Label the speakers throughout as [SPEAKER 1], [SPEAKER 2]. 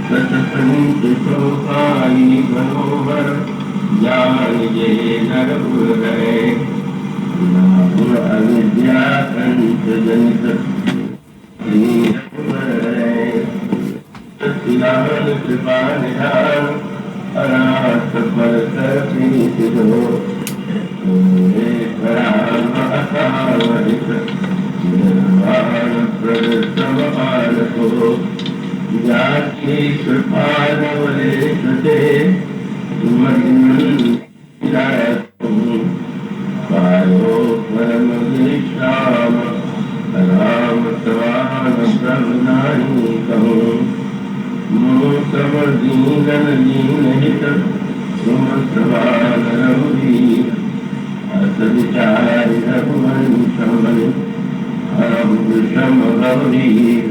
[SPEAKER 1] सतसंग मनोहर ज्ञान जय नर है अविद्या कंठ जनित कृपा निधान अनाथ पर सिद्धो निर्वाण प्रदर्शमान को जाति कृपालवलेशते पायो परम विश्राम राम सवान ब्रह्मनाही कहूँ समदीनन दीन हित तुम सवान रघुवीर असविचार रघुवंशम हरम विषम गौरीर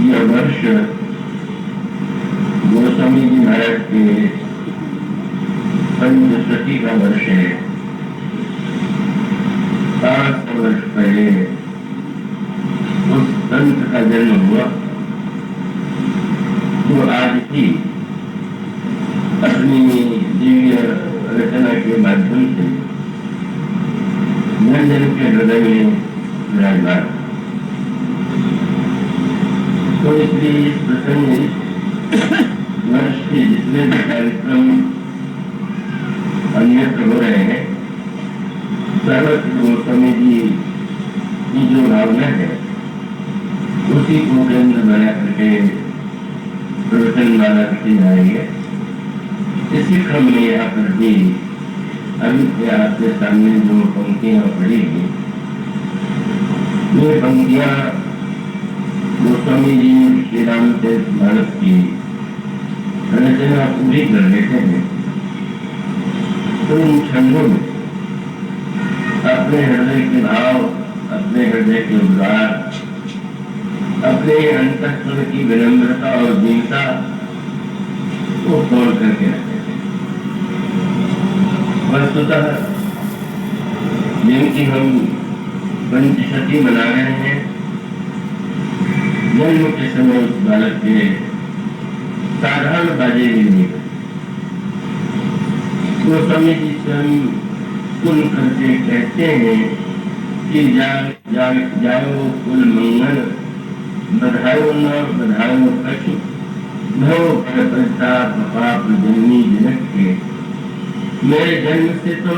[SPEAKER 1] यह वर्ष गोस्वामी जी महाराज के पंचशती का वर्ष है। 500 वर्ष पहले उस संत का जन्म हुआ जो आज भी अपनी दिव्य रचना के माध्यम से जन जन के हृदय में विराजमान। तो इसलिए इस प्रसंग वर्ष के जितने भी कार्यक्रम अन्यत्र हो रहे हैं, सर्वत्र गोस्वामी जी की जो भावना है उसी को केंद्र बना करके प्रवचन माला रखी जा रही है। इसी क्रम में यहाँ पर भी अभी आपके सामने जो पंक्तियाँ पढ़ी ये पंक्तियाँ गोस्वामी जी श्री रामचरित मानस की रचना पूरी कर लेते हैं। तो इन क्षणों में अपने हृदय के भाव, अपने हृदय के उद्गार, अपने अंतःकरण की विनम्रता और दीनता को तोड़ करके रखे थे। वस्तुतः जिनकी हम पंचशती मना रहे हैं, जन्म के समय उस बालक के साधारण बाजे भी नहीं। गोस्वामी जी स्वयं सुन करके कहते हैं कि जाओ कुल मंगल, बधाओ न बधाओ कछु, भव प्रताप पाप जन्मी जनक के। मेरे जन्म से तो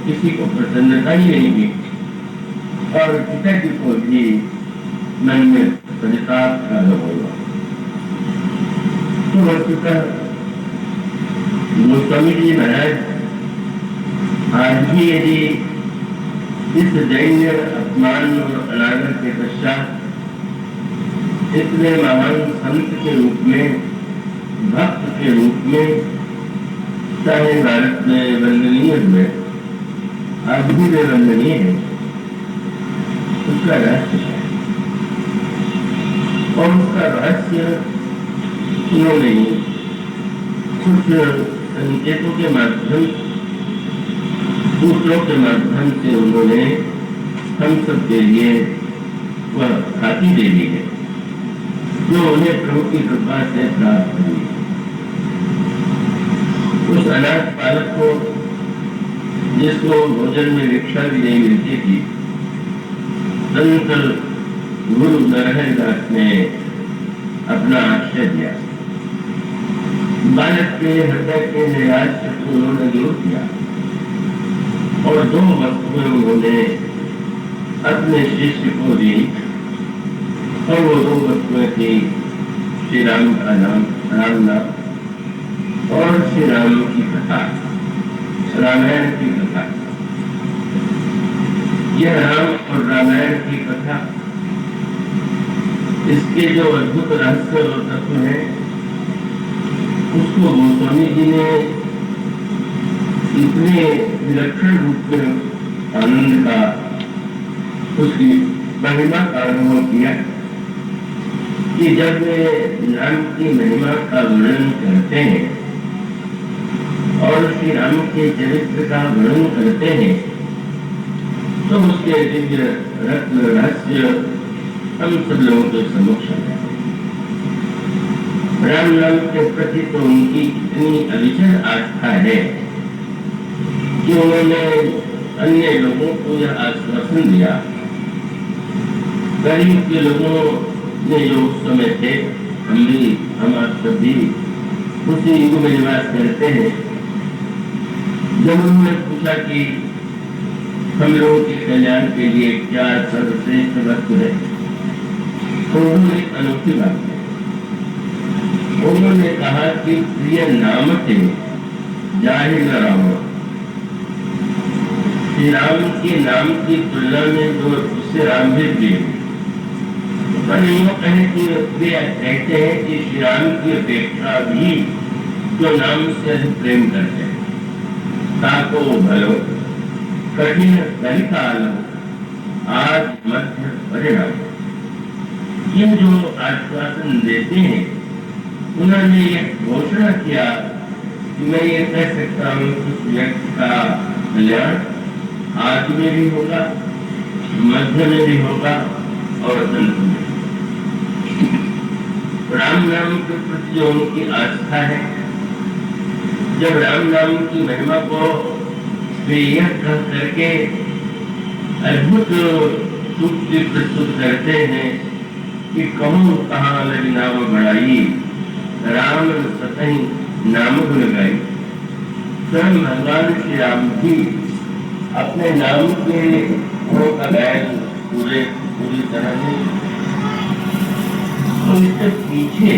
[SPEAKER 1] किसी को प्रसन्नता ही नहीं हुई और पिताजी को भी मन में परिताप का होगा। तो वस्तुतः गोस्वामी जी महाराज आज भी यदि इस दैन्य अपमान और अनादर के पश्चात इतने महान संत के रूप में, भक्त के रूप में चाहे भारत में वंदनीय हुए, आज भी वे वंदनीय है, उसका रहस्य है। और उसका रहस्य उन्होंने कुछ संकेतों के माध्यम, सूत्रों के माध्यम से उन्होंने हम सब के लिए वह खाती दे दी है जो उन्हें प्रभु की कृपा से प्राप्त हुई। उस अनाथ बालक को, जिसको भोजन में भिक्षा भी नहीं मिलती थी, संत गुरु नरहरिदास ने अपना आश्रय दिया। बालक के हृदय के निराश को उन्होंने दूर किया और 2 वस्तुएं उन्होंने अपने शिष्य को दी और वो 2 वस्तुएं थी श्री राम का नाम, राम नाम और श्री राम की कथा, रामायण की कथा। यह राम और रामायण की कथा, इसके जो अद्भुत रहस्य और तत्व है, उसको गोस्वामी जी ने इतने विलक्षण रूप में आनंद का, उसकी महिमा का अनुभव किया कि जब वे राम की महिमा का वर्णन करते हैं और श्री राम के चरित्र का वर्णन करते हैं तो उसके दिव्य रहस्य हम सब लोगों के समक्ष है। राम नाम के प्रति तो उनकी इतनी अविचल आस्था है कि उन्होंने अन्य लोगों को यह आश्वासन दिया। गरीब के लोगों ने जो उस समय थे, हम आप सब भी उसी युग में निवास करते हैं। जब उन्होंने पूछा कि हम लोगों के कल्याण के लिए क्या सर्वश्रेष्ठ वस्तु है, तो उन्होंने अनोखी बात की। उन्होंने कहा कि प्रिय नाम थे जाहि न राम। श्री राम के नाम की तुलना में जो उससे राम भी प्रिय, पर यूँ कहे कि वे कहते हैं कि श्री राम की अपेक्षा भी जो नाम से अधिक प्रेम करते हैं। ताको भलो कठिन कलिकाल आज मध्य परिणाम। ये जो आश्वासन देते हैं, उन्होंने ये घोषणा किया कि मैं ये कह सकता हूँ कि उस व्यक्ति का कल्याण आज में भी होगा, मध्य में भी होगा और अंत में। राम नाम के प्रति जो उनकी आस्था है, जब राम नाम की महिमा को वे यह कह करके अद्भुत रूप से प्रस्तुत करते हैं कि कहूँ कहाँ लगी नाम बढ़ाई, राम सतही नाम गुण गाई। स्वयं भगवान श्री राम भी अपने नाम के गुणों का गायन पूरी तरह से। तो इसके पीछे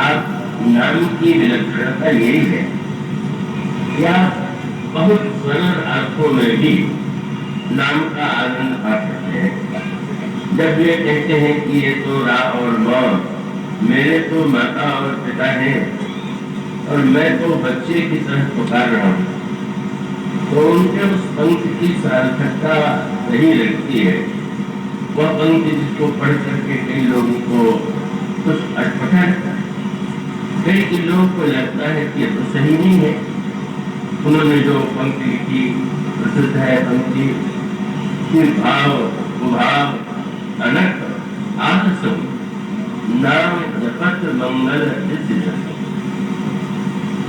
[SPEAKER 1] आप नाम की विलक्षणता यही है, या बहुत सरल अर्थों में भी नाम का आनंद पा सकते हैं। जब ये कहते हैं कि ये तो रा और माँ, मेरे तो माता और पिता हैं और मैं तो बच्चे की तरह पुकार रहा हूँ, तो उनके उस पंक्ति की सार्थकता नहीं लगती है। वह पंक्ति जिसको पढ़ करके कई लोगों को कुछ अटपटा लगता है, कई लोगों को लगता है कि यह तो सही नहीं है। उन्होंने जो पंक्ति लिखी प्रसिद्ध है पंक्ति कि भाव उभाव अनक आदसम नाम जपत मंगल सिद्ध।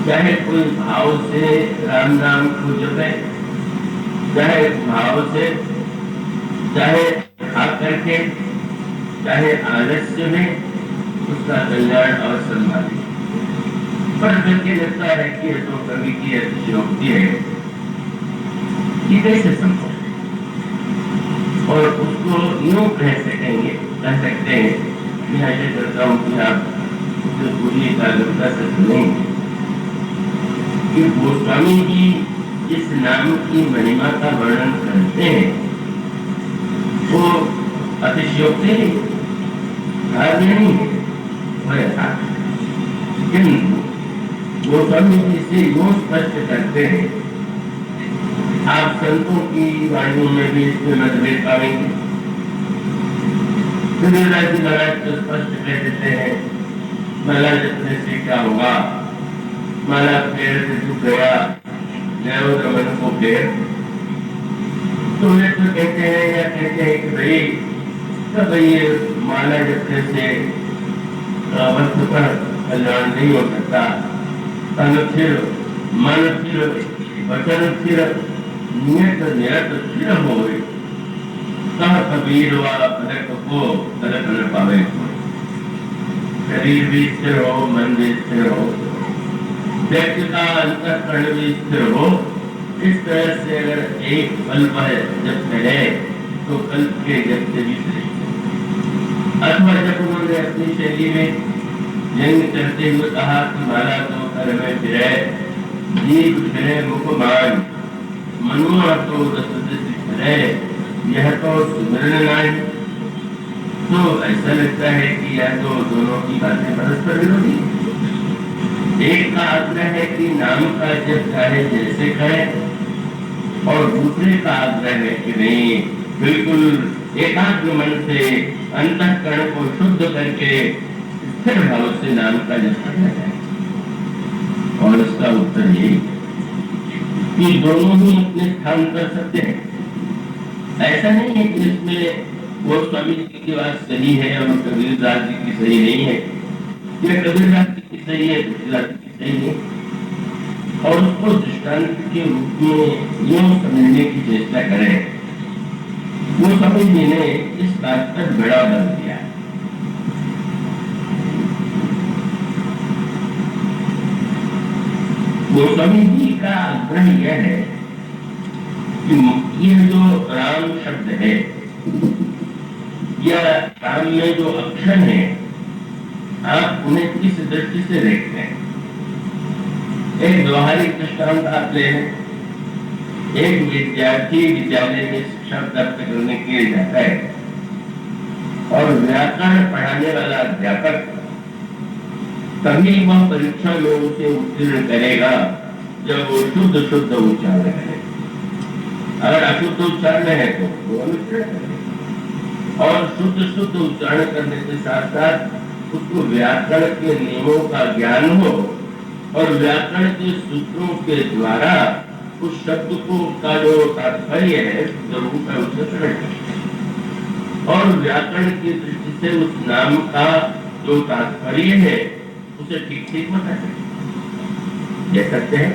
[SPEAKER 1] चाहे कोई भाव से राम नाम को जपे, चाहे भाव से, चाहे खा करके, चाहे आलस्य में, उसका कल्याण अवश्य संभाली। पर करके लगता है कि ये तो कवि की अतिशयोक्ति है, कि कैसे संभव, और उसको यूँ कह सकते हैं। मैं ऐसे करता हूँ कि आप उसे पूरी एकाग्रता से सुनेंगे कि गोस्वामी जी जिस नाम की महिमा का वर्णन करते हैं वो अतिशयोक्ति नहीं, कार्य नहीं है, वह यथार्थ है। किंतु गोस्वामी जी से वो स्पष्ट करते हैं, आप संतों की वाणियों में भी इसमें मतभेद पाएंगे। कबीरदास जी महाराज तो स्पष्ट कह देते हैं, माला जपने से क्या होगा, माला पेड़ से झुक गया, नैव गमन को पेड़। तो वे तो कहते हैं या कहते हैं कि भाई तब ये माला जपने से वस्तु पर कल्याण नहीं हो सकता, तन स्थिर, मन स्थिर, वचन स्थिर, नियत नियत स्थिर हो गई, कह कबीर व पलक को पलक न पावे। शरीर भी स्थिर हो, मन भी स्थिर हो, व्यक्ति का अंतःकरण भी स्थिर हो। इस तरह से अगर एक कल्प है जब करे तो कल्प के जब से भी श्रेष्ठ। अथवा जब उन्होंने अपनी शैली में व्यंग करते हुए कहा कि माला तो कर में फिरे, जीव फिरे मुखमान, मनुआ तो रसद फिरे, यह तो सुमरण नाई। तो ऐसा लगता है कि यह तो दोनों की बातें परस्पर विरोधी है। एक का आग्रह है कि नाम का जप चाहे जैसे करें, और दूसरे का आग्रह है कि नहीं, बिल्कुल एकाग्र मन से अंतःकरण को शुद्ध करके स्थिर भाव से नाम का जप करना चाहिए। और इसका उत्तर ये कि दोनों ही अपने स्थान पर सत्य है। ऐसा नहीं है कि इसमें वो स्वामी जी की बात सही है और कबीर दास जी की सही नहीं है, या कबीर दास जी की सही है, तुलसीदास जी की सही है। और उसको दृष्टांत के रूप में यूं समझने की चेष्टा करें, वो स्वामी जी ने इस बात पर बड़ा बल दिया। गोस्वामी जी का आग्रह यह है कि ये जो राम शब्द है या राम में जो अक्षर है, आप उन्हें किस दृष्टि से देखते हैं। एक व्यवहारिक दृष्टांत आप ले लें। एक विद्यार्थी विद्यालय में शिक्षा प्राप्त करने के लिए जाता है और व्याकरण पढ़ाने वाला अध्यापक तभी वह परीक्षा में उसे उत्तीर्ण करेगा जब वो शुद्ध शुद्ध उच्चारण करे। अगर अशुद्ध उच्चारण है तो वो अनुत्तीर्ण करेगा। और शुद्ध शुद्ध उच्चारण करने के साथ साथ उसको व्याकरण के नियमों का ज्ञान हो और व्याकरण के सूत्रों के द्वारा उस शब्द को का जो तात्पर्य है रूप है उसे समझ और व्याकरण की दृष्टि से उस नाम का जो तात्पर्य है उसे ठीक ठीक बता सकते कह सकते हैं।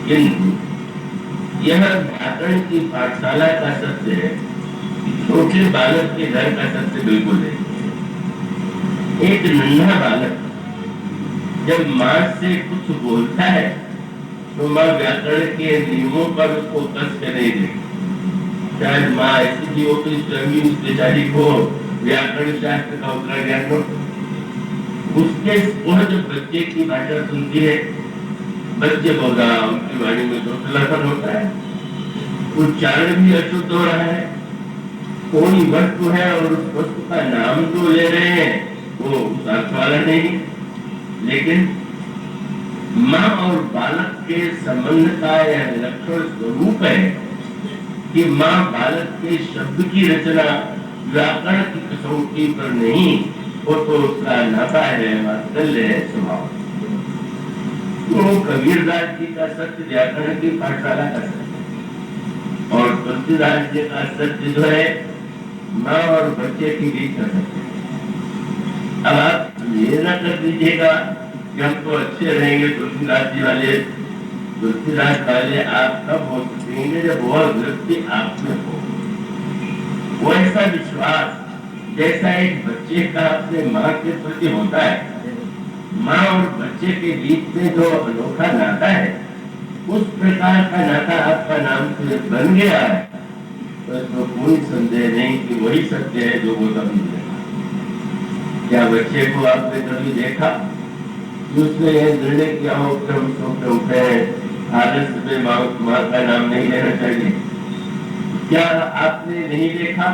[SPEAKER 1] किंतु यह व्याकरण की पाठशाला का सत्य है, छोटे बालक के घर का सत्य बिल्कुल नहीं। एक नन्हा बालक जब माँ से कुछ बोलता है तो माँ व्याकरण के नियमों पर उसको कस कर नहीं देती। शायद माँ ऐसी भी हो तो स्वयं उस बेचारी को व्याकरण शास्त्र का उतना ज्ञान हो। उसके वह जब बच्चे की भाषा सुनती है, बच्चे बोल रहा उनकी वाणी में तो लफन होता है, उच्चारण भी अशुद्ध हो रहा है। कोई वस्तु है और उस वस्तु का नाम जो ले रहे हैं वो उस अर्थ वाला नहीं। लेकिन माँ और बालक के संबंध का यह विलक्षण स्वरूप है कि माँ बालक के शब्द की रचना व्याकरण की कसौटी पर नहीं, वो तो उसका नाता है, वात्सल्य है, स्वभाव। तो कबीरदास जी का सत्य व्याकरण की पाठशाला का सत्य और तुलसीदास जी का सत्य जो है माँ और बच्चे के बीच का सत्य। अब आप ये न कर दीजिएगा कि हम तो अच्छे रहेंगे तुलसीदास जी वाले। तुलसीदास वाले आप कब हो सकेंगे जब वह व्यक्ति आप में हो। वो ऐसा विश्वास जैसा एक बच्चे का अपने माँ के प्रति होता है, माँ और बच्चे के बीच में जो अनोखा नाता है, उस प्रकार का नाता आपका नाम से बन गया है तो कोई संदेह नहीं कि वही सत्य है जो वो कभी देखा। क्या बच्चे को आपने कभी देखा उसने यह निर्णय किया हो कि हम सोते उठे हैं आदर्श में माँ का नाम नहीं लेना चाहिए? क्या आपने नहीं देखा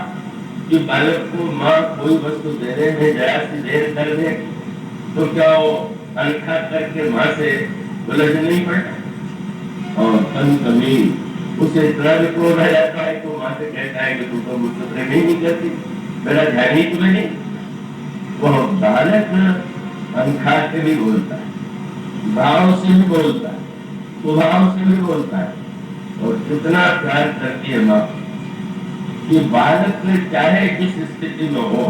[SPEAKER 1] कि बालक को माँ कोई वस्तु देने में जरा सी देर कर दे तो क्या वो अनखा करके माँ से उलझ नहीं पड़ता? और कभी उसे इतना भी क्रोध आ जाता है तो माँ से कहता है कि तू तो मुझसे प्रेम ही नहीं करती, मेरा ध्यान ही तुम्हें नहीं। वह बालक अनखा के भी बोलता है, भाव से भी बोलता है, स्वभाव से भी बोलता है। और कितना प्यार करती है माँ कि बालक चाहे जिस स्थिति में हो,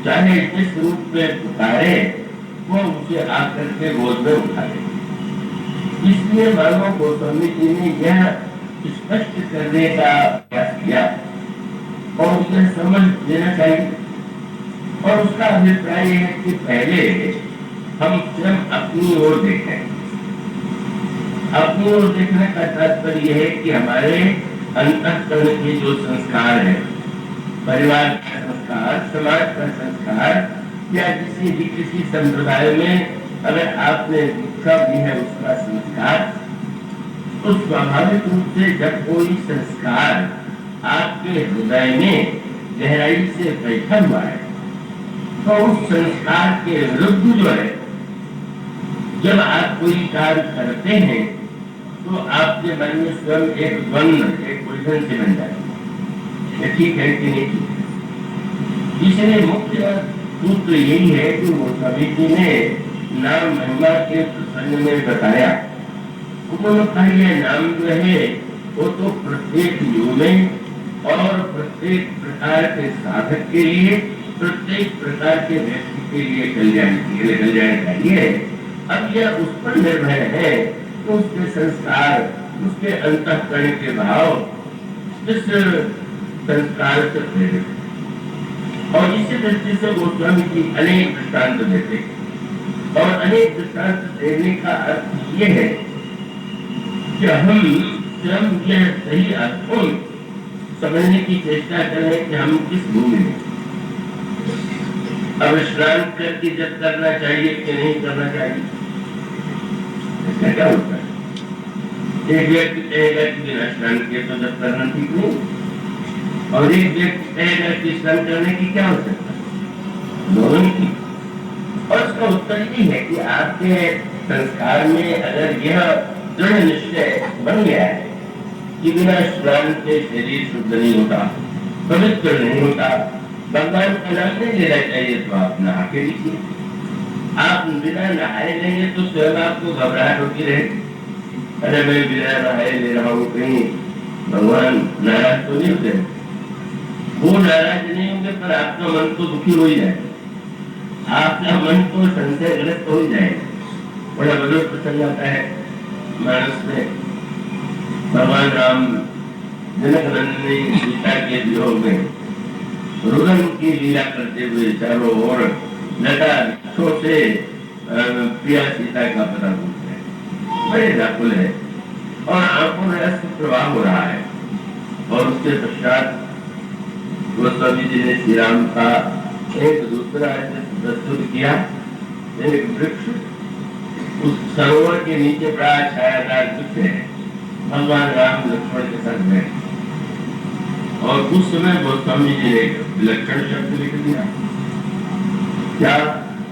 [SPEAKER 1] चाहे जिस रूप में पुकारे, वो उसे आकर के गोद में उठा ले। इसलिए मानो गोस्वामी जी ने यह स्पष्ट करने का प्रयास किया और उसे समझ लेना चाहिए। और उसका अभिप्राय है कि पहले हम स्वयं अपनी ओर देखें। अपनी ओर देखने का तात्पर्य है कि हमारे अंतःकरण के जो संस्कार है, परिवार का संस्कार, समाज का संस्कार या किसी संप्रदाय में अगर आपने दीक्षा दी है उसका संस्कार, तो स्वाभाविक रूप से जब कोई संस्कार आपके हृदय में गहराई से बैठा हुआ है तो उस संस्कार के विरुद्ध जो है जब आप कोई कार्य करते हैं तो आपके मन में स्वयं एक द्वंद्व, एक उलझन से बन जाती है, ठीक है कि नहीं ठीक है। इसलिए मुख्य सूत्र यही है कि वो स्वामी जी ने नाम महिमा के प्रसंग में बताया। उन्होंने कहा यह नाम जो है वो तो प्रत्येक युग में और प्रत्येक प्रकार के साधक के लिए, प्रत्येक प्रकार के व्यक्ति के लिए कल्याणकारी है। अब यह उस पर निर्भर है कि उसके संस्कार, उसके अंतःकरण के भाव किस संस्कार से प्रेरित, और इसी दृष्टि से गोस्वामी जी अनेक दृष्टांत देते, और अनेक दृष्टांत देने का अर्थ ये है कि हम स्वयं यह सही अर्थों समझने की चेष्टा करें कि हम किस भूमि में, अब स्नान करके जब करना चाहिए कि नहीं करना चाहिए, इसका क्या होता है। एक व्यक्ति कहेगा कि बिना स्नान किए तो जब करना ठीक नहीं, और एक व्यक्ति कहेगा कि स्नान करने की क्या आवश्यकता है, दोनों की। और उसका उत्तर ये है कि आपके संस्कार में अगर यह दृढ़ निश्चय बन गया है कि बिना स्नान के शरीर शुद्ध नहीं होता, पवित्र नहीं होता, भगवान का नाम नहीं लेना चाहिए, तो आप नहा के लीजिए। आप बिना नहाए लेंगे तो स्वयं आपको घबराहट होती रहेगी, अरे मैं बिना नहाए ले रहा हूँ, कहीं भगवान नाराज तो नहीं होते। वो नाराज नहीं होंगे पर आपका मन तो दुखी हो ही जाएगा, आपका मन तो संशयग्रस्त हो ही जाएगा। बड़ा बड़ा प्रसंग आता है मानस में, भगवान राम जनक नंदिनी सीता के वियोग में रुदन की लीला करते हुए चारों ओर लता वृक्षों से प्रिया सीता का पता पूछते हैं, बड़े व्याकुल है और आंखों में रस प्रवाह हो रहा है। और उसके पश्चात गोस्वामी जी ने श्री राम का एक दूसरा प्रस्तुत किया, एक वृक्ष, उस सरोवर के नीचे बड़ा छायादार वृक्ष है, भगवान राम लक्ष्मण के साथ बैठे, और उस समय गोस्वामी जी ने विलक्षण शब्द लिख दिया, क्या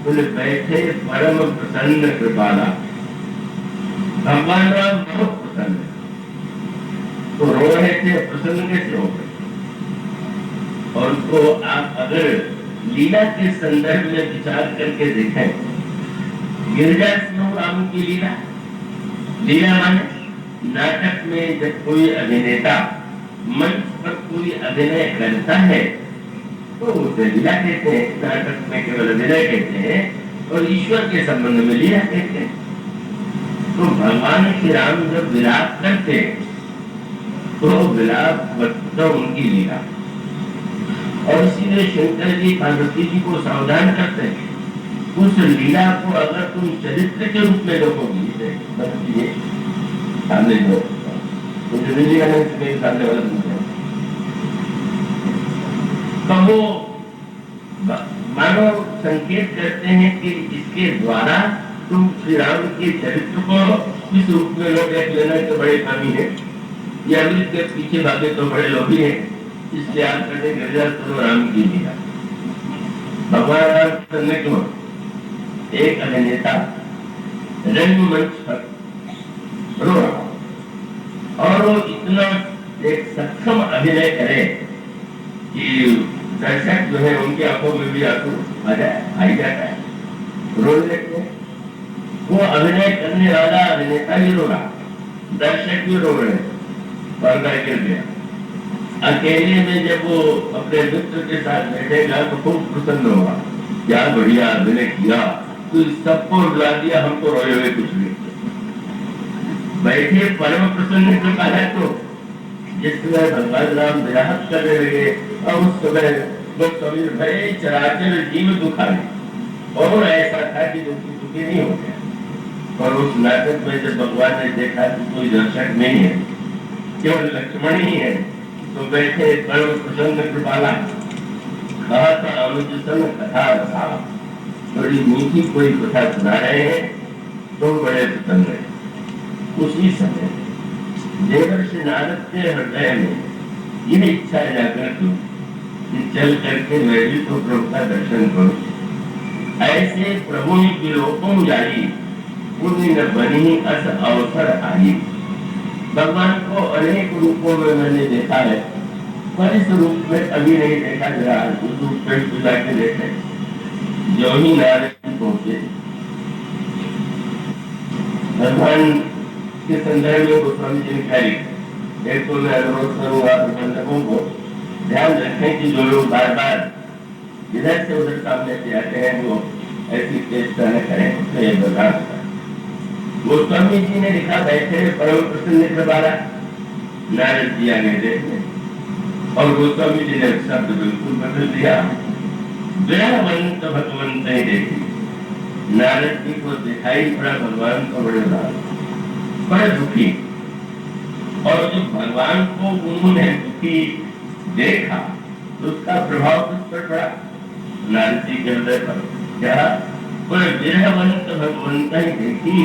[SPEAKER 1] बोले, बैठे परम प्रसन्न कृपाला। भगवान राम बहुत प्रसन्न तो रो रहे थे, प्रसन्न कैसे हो गए। और उसको आप अगर लीला के संदर्भ में विचार करके देखें, गिरजा स्नो राम की लीला, लीला माने नाटक में जब कोई अभिनेता मंच पर कोई अभिनय करता है तो उसे लीला कहते हैं, नाटक में केवल अभिनय कहते हैं, और ईश्वर के संबंध में लीला कहते हैं। तो भगवान श्री राम जब विलाप करते तो विलाप तो उनकी लीला, और इसीलिए शंकर जी पार्वती जी को सावधान करते हैं, उस लीला को अगर तुम चरित्र के रूप में देखोगे, सामने जो सामने वाला तो वो मानो संकेत करते हैं कि इसके द्वारा तुम श्री राम के चरित्र को किस रूप में लोग देख लेना तो बड़े कामी है, या अमृत के पीछे भागे तो बड़े लोभी है, इसलिए आप कहते गिरजा सुनो राम की लीला। भगवान राम करने क्यों एक अभिनेता रंगमंच पर रो रहा, और वो इतना एक सक्षम अभिनय करे कि दर्शक जो है उनकी आंखों में भी आंसू आ जाता है, रो लेते हैं। वो अभिनय करने वाला अभिनेता भी रो रहा, दर्शक भी रो रहे, पर्दा गिर गया। अकेले में जब वो अपने मित्र के साथ बैठेगा तो खूब प्रसन्न होगा, क्या बढ़िया अभिनय किया, तो सबको रुला दिया, हमको रोए हुए कुछ नहीं। बैठे परम प्रसन्न कृपाल है, तो जिस समय भगवान राम विराहत करने लगे और उस समय लोग कभी भय चराचर जीव दुखाए, और ऐसा था कि दुखी नहीं हो गया। और उस नाटक में जब भगवान ने देखा कि कोई दर्शक नहीं है, केवल लक्ष्मण ही है, तो बैठे परम प्रसन्न कृपाला, कहा था अनुज सन कथा रहा, बड़ी मीठी कोई कथा सुना रहे हैं तो बड़े प्रसन्न है। उसी समय देवर्षि नारद के हृदय में यह इच्छा जागृत हुई कि चल करके मैं भी तो प्रभु का दर्शन करूं। ऐसे प्रभु विलोकम जारी पुण्य न बनी अस अवसर आई। भगवान को अनेक रूपों में मैंने देखा है, पर इस रूप में कभी नहीं देखा। जरा उस रूप में पूजा के देखे। जो ही नारद जी पहुंचे, भगवान के संदर्भ में गोस्वामी जी ने कहा, एक तो मैं अनुरोध करूंगा प्रबंधकों को ध्यान रखें कि जो लोग बार बार इधर से उधर सामने से आते हैं वो ऐसी चेष्टा न करें, उसमें यह बर्दाश्त करें। गोस्वामी जी ने लिखा, बैठे परम प्रसन्न कृपाला नारद जी आगे देखने, और गोस्वामी जी ने शब्द बिल्कुल बदल दिया। दयावंत भगवंत ही देखी। नारद जी को दिखाई पड़ा भगवान का बड़े दुखी, और जब भगवान को उन्होंने दुखी देखा तो उसका प्रभाव किस पर पड़ा? नारद जी के हृदय पर। क्या? दयावंत भगवंत ही देखी।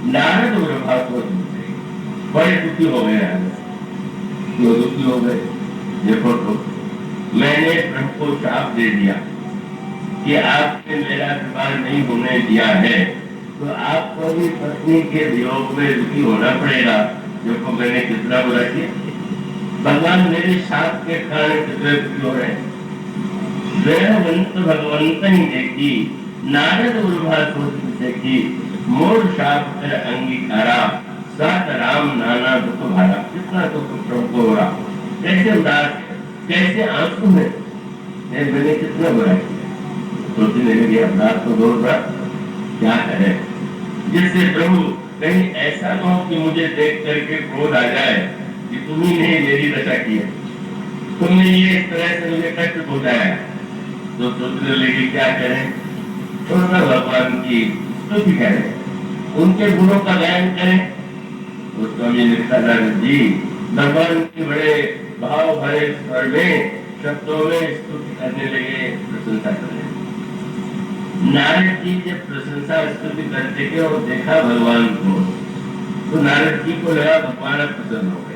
[SPEAKER 1] नारद बड़े दुखी हो गए। क्यों दुखी हो गए? देखो तो मैंने प्रभु को श्राप दे दिया कि आपने मेरा विवाह नहीं होने दिया है, तो आपको भी पत्नी के वियोग में दुखी होना पड़ेगा। देखो मैंने कितना बुरा किया। भगवान मेरे शाप के कारण कितने दुखी हो रहे हैं। दयावंत भगवंत ही देखी। नारद देखी। मोर शाप कर अंगीकारा। सात राम नाना दुख भारा। कितना दुख प्रभु को हो रहा, कैसे उदास, कैसे आंसू है। मैंने कितना बुरा किया। सोचने लगे अपराध को दूर पर क्या करे, जिससे प्रभु कहीं ऐसा न हो कि मुझे देख करके क्रोध आ जाए कि तुम्ही ने मेरी रक्षा की है, तुमने ये इस तरह से मुझे कष्ट पहुंचाया। तो सोचने लगे क्या करें, तो भगवान की स्तुति करें, उनके गुणों का गायन करें। तो स्वामी नित्यानंद जी भगवान के बड़े भाव भरे स्वर में, शब्दों में स्तुति करने लगे, प्रशंसा करने लगे। नारद जी जब प्रशंसा स्तुति करते थे और देखा भगवान को, तो नारद जी को लगा भगवान प्रसन्न हो गए।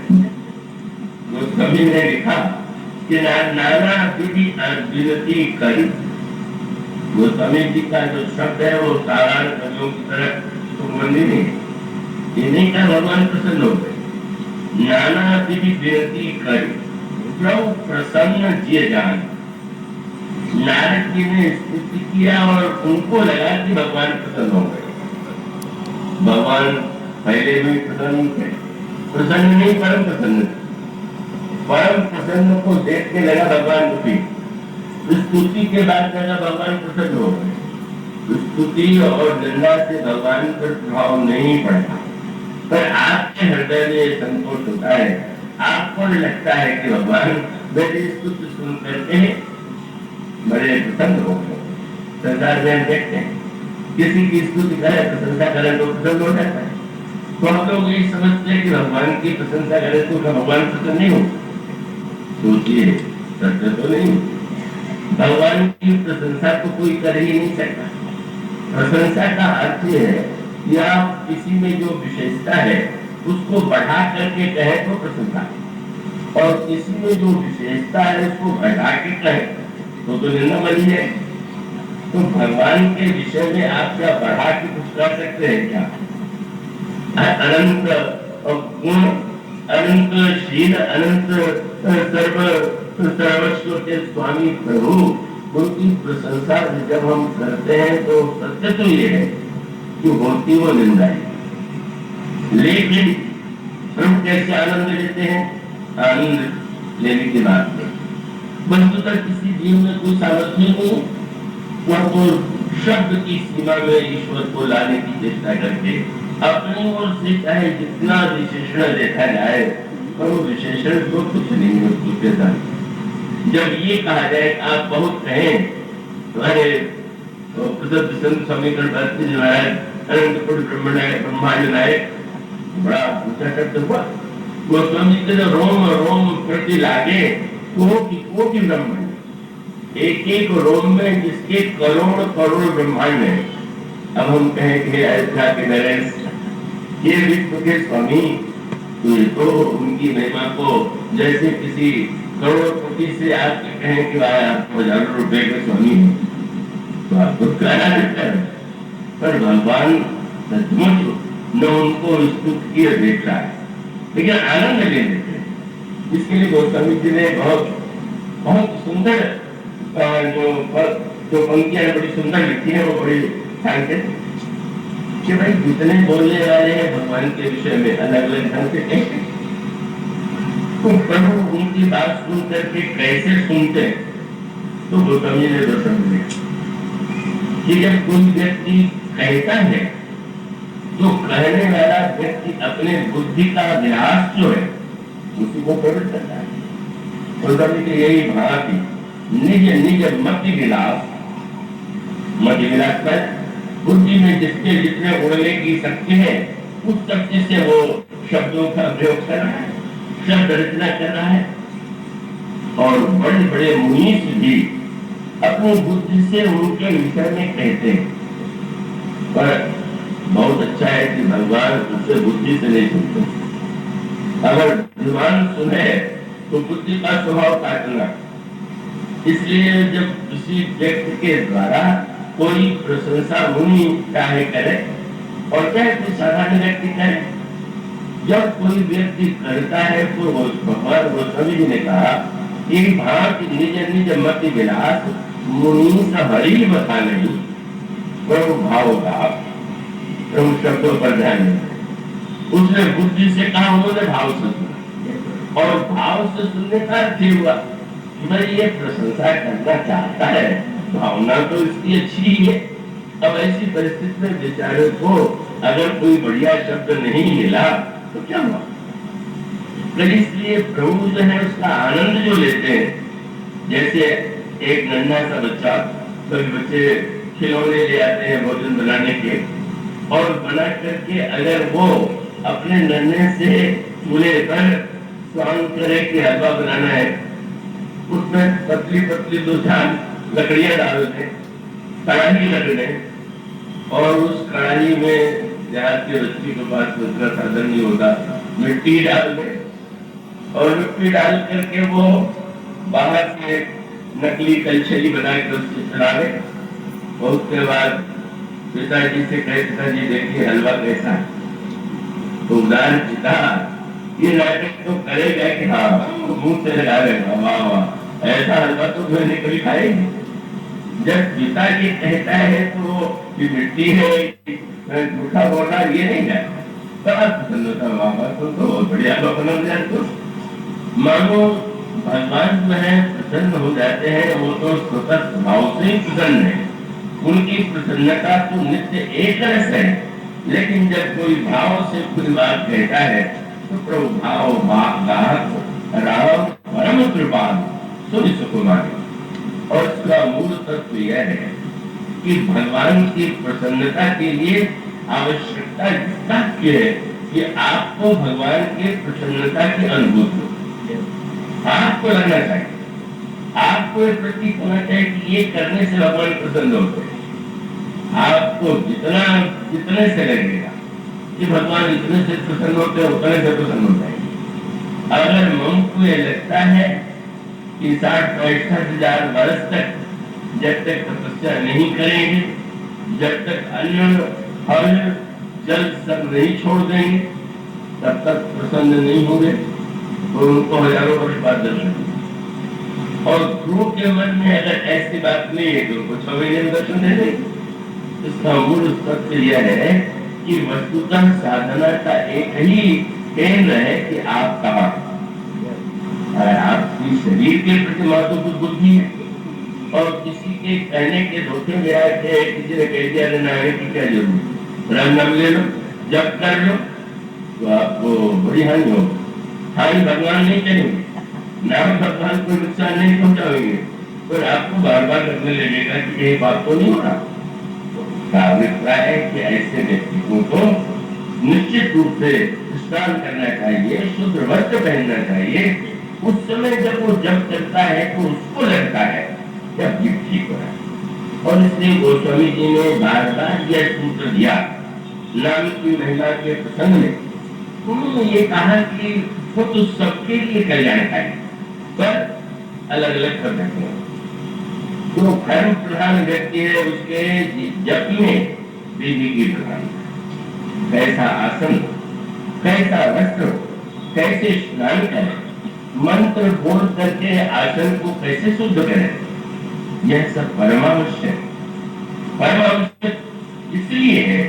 [SPEAKER 1] गोस्वामी ने लिखा कि नाना विधि विनती करी। गोस्वामी जी का जो शब्द है वो साधारण कवियों की तरह सुगंधी नहीं, ये नहीं कहा भगवान प्रसन्न हो गए। नाना विधि विनती करी, प्रभु प्रसन्न जिए जान। नारद जी ने स्तुति किया और उनको लगा कि भगवान प्रसन्न हो गए। भगवान पहले भी प्रसन्न थे, प्रसन्न नहीं परम प्रसन्न थे। परम प्रसन्न को देख के लगा भगवान दुखी। स्तुति के बाद लगा भगवान प्रसन्न हो गए। स्तुति और निंदा से भगवान पर प्रभाव नहीं पड़ता, पर आपके हृदय में संतोष होता है। आपको लगता है कि भगवान मेरी स्तुति सुन करके बड़े प्रसन्न हो गए। संसार में हम देखते हैं किसी की स्तुति करे, प्रशंसा करे तो प्रसन्न हो जाता है। तो हम लोग ये समझते हैं कि भगवान की प्रशंसा करे तो भगवान प्रसन्न नहीं हो। सोचिए, सत्य तो नहीं। भगवान की प्रशंसा तो कोई कर ही नहीं सकता। प्रशंसा का अर्थ यह है कि आप किसी में जो विशेषता है उसको बढ़ा करके कहे तो प्रशंसा, और किसी में जो विशेषता है उसको घटा के कहे तो निंदा बनी है। तो भगवान के विषय में आप क्या बढ़ा के कुछ कर सकते हैं क्या? अनंत गुण, अनंत शील, अनंत सर्वस्व के स्वामी प्रभु, उनकी प्रशंसा जब हम करते हैं तो सत्य तो ये है कि होती वो निंदा है, लेकिन हम कैसे आनंद लेते हैं? आनंद लेने की बात नहीं। वस्तुतः किसी जीव में कोई सामर्थ्य नहीं, वो शब्द की सीमा में ईश्वर को लाने की चेष्टा करके अपनी ओर से चाहे जितना विशेषण देखा जाए, पर वो विशेषण तो कुछ नहीं है उसके साथ। जब ये कहा जाए आप बहुत कहें तो अरे प्रसिद्ध संत समीकरण भारती जो है अनंतपुर ब्रह्मांड नायक, बड़ा ऊंचा शब्द हुआ। गोस्वामी जी के जो रोम रोम प्रति लागे कोटि ब्रह्मांड, एक एक रोम में जिसके करोड़ करोड़ ब्रह्मांड है। अब हम कहें कि अयोध्या के नरेश ये विश्व के स्वामी, तो ये तो उनकी महिमा को जैसे किसी करोड़पति से आप कहें कि आपको हजारों रुपए के स्वामी है तो आपको कहना देता है। पर भगवान सचमुच न उनको इस दुख की अपेक्षा है, लेकिन आनंद ले लेते हैं। इसके लिए गोस्वामी जी ने बहुत बहुत सुंदर जो पंक्तियां बड़ी सुंदर लिखी है, वो बड़ी ध्यान से कि भाई जितने बोलने वाले हैं भगवान के विषय में अलग अलग ढंग से कहते, तो प्रभु उनकी बात सुन करके कैसे सुनते हैं, तो गोस्वामी ने जो समझे कि जब कोई व्यक्ति कहता है तो कहने वाला व्यक्ति अपने बुद्धि का विलास जो है उसी को प्रकट करता है। गोस्वामी की यही भांति निज निज मति विलास पर बुद्धि में जिसके जितने उड़ने की शक्ति है उस शक्ति से वो शब्दों का प्रयोग कर रहा है, शब्द रचना कर रहा है। और बड़े बड़े मुनीष भी अपनी बुद्धि से उनके विषय में कहते हैं, पर बहुत अच्छा है कि भगवान उससे बुद्धि से नहीं सुनते। अगर भगवान सुने तो बुद्धि का स्वभाव काटना, इसलिए जब किसी व्यक्ति के द्वारा कोई प्रशंसा मुनि चाहे करे और चाहे कोई साधारण व्यक्ति करे, जब कोई व्यक्ति करता है तो भगवान गोस्वामी जी ने कहा कि भांति निज निज मति विलास मुनि हरि बता नहीं, प्रभु भाव का प्रभु शब्दों पर ध्यान दें। उसने बुद्धि से कहा, उन्होंने भाव से सुना, और भाव से सुनने का अर्थ हुआ भाई ये प्रशंसा करना चाहता है, भावना तो इसकी अच्छी ही है। अब ऐसी परिस्थिति में बेचारे को अगर कोई बढ़िया शब्द नहीं मिला तो क्या हुआ। तो इसलिए प्रभु जो है उसका आनंद जो लेते हैं, जैसे एक नन्हा सा बच्चा, कभी बच्चे खिलौने ले आते हैं भोजन बनाने के, और बना करके अगर वो अपने नन्हे से चूल्हे पर स्वांग करे कि हलवा बनाना है, उसमें पतली पतली दो चार लकड़ियां डाल दें, कढ़ाई रख दें, और उस कढ़ाई में देहात के बच्ची के पास दूसरा साधन नहीं होता, मिट्टी डाल दें, और मिट्टी डाल करके वो बाहर से नकली कलछली बनाकर उससे चला दे, और उसके बाद पिताजी से कहे, पिताजी देखिए हलवा कैसा है, तो उदाहरण पिता ये नाटक तो करेगा कि हाँ मुंह से लगा देगा, वाह वाह ऐसा हलवा तो मैंने कभी खाया ही नहीं। जब पिता ये कहता है तो ये मिट्टी है झूठा बोलना ये नहीं है, बड़ा पसंद होता, वाह तो बहुत बढ़िया हलवा बना जाए। मानो भगवान जो है प्रसन्न हो जाते हैं, वो तो स्वतः भाव से ही प्रसन्न है, उनकी प्रसन्नता तो नित्य एक रस है। लेकिन जब कोई भाव से कोई बात कहता है तो प्रभु भाव राम परम कृपाल सुनि सुकुमार। और इसका मूल तत्व यह है कि भगवान की प्रसन्नता के लिए आवश्यकता इतना है कि आपको भगवान की प्रसन्नता की अनुभूति हो, आपको लगना चाहिए, आपको प्रतीक होना चाहिए कि ये करने से भगवान प्रसन्न होते हैं। आपको जितने से लगेगा कि भगवान इतने से प्रसन्न होते हैं, उतने से प्रसन्न होता है। अगर मन को ये लगता है कि 60-65 हजार वर्ष तक जब तक तपस्या नहीं करेंगे, जब तक अन्न फल जल सब नहीं छोड़ देंगे, तब तक प्रसन्न नहीं होंगे, तो उनको हजारों वर्ष बाद दर्शन। और ध्रुव के मन में अगर ऐसी बात नहीं है तो उनको 6 महीने में दर्शन दे देंगे। इसका मूल तथ्य यह है कि वस्तुतः साधना का एक ही केंद्र है कि आप कहाँ, आपकी शरीर के प्रति महत्वपूर्ण बुद्धि है, और किसी के कहने के धोखे में आके किसी ने कह दिया नहाने की क्या जरूरत, राम नाम ले लो, जब कर लो, तो आपको बड़ी हानि होगी। हानि भगवान नहीं करेंगे, नाम भगवान को नुकसान नहीं पहुंचाएंगे, पर आपको बार बार लगने लगेगा कि ये बात तो नहीं हो रहा। अभिप्राय है कि ऐसे व्यक्तियों को निश्चित रूप से स्नान करना चाहिए, शुद्ध वस्त्र पहनना चाहिए। उस समय जब वो जब करता है तो उसको लगता है जब जीव ठीक हो रहा है। और इसलिए गोस्वामी जी ने बार बार यह सूत्र दिया नाम की महिला के प्रसंग में। उन्होंने ये कहा कि वो तो सबके लिए कल्याणकारी, पर अलग अलग कर सकते हैं। जो धर्म प्रधान व्यक्ति है उसके जप में विधि की प्रधान, कैसा आसन, कैसा वस्त्र, कैसे स्नान करें, मंत्र बोल करके आसन को कैसे शुद्ध करें, यह सब परमावश्यक। परमावश्यक इसलिए है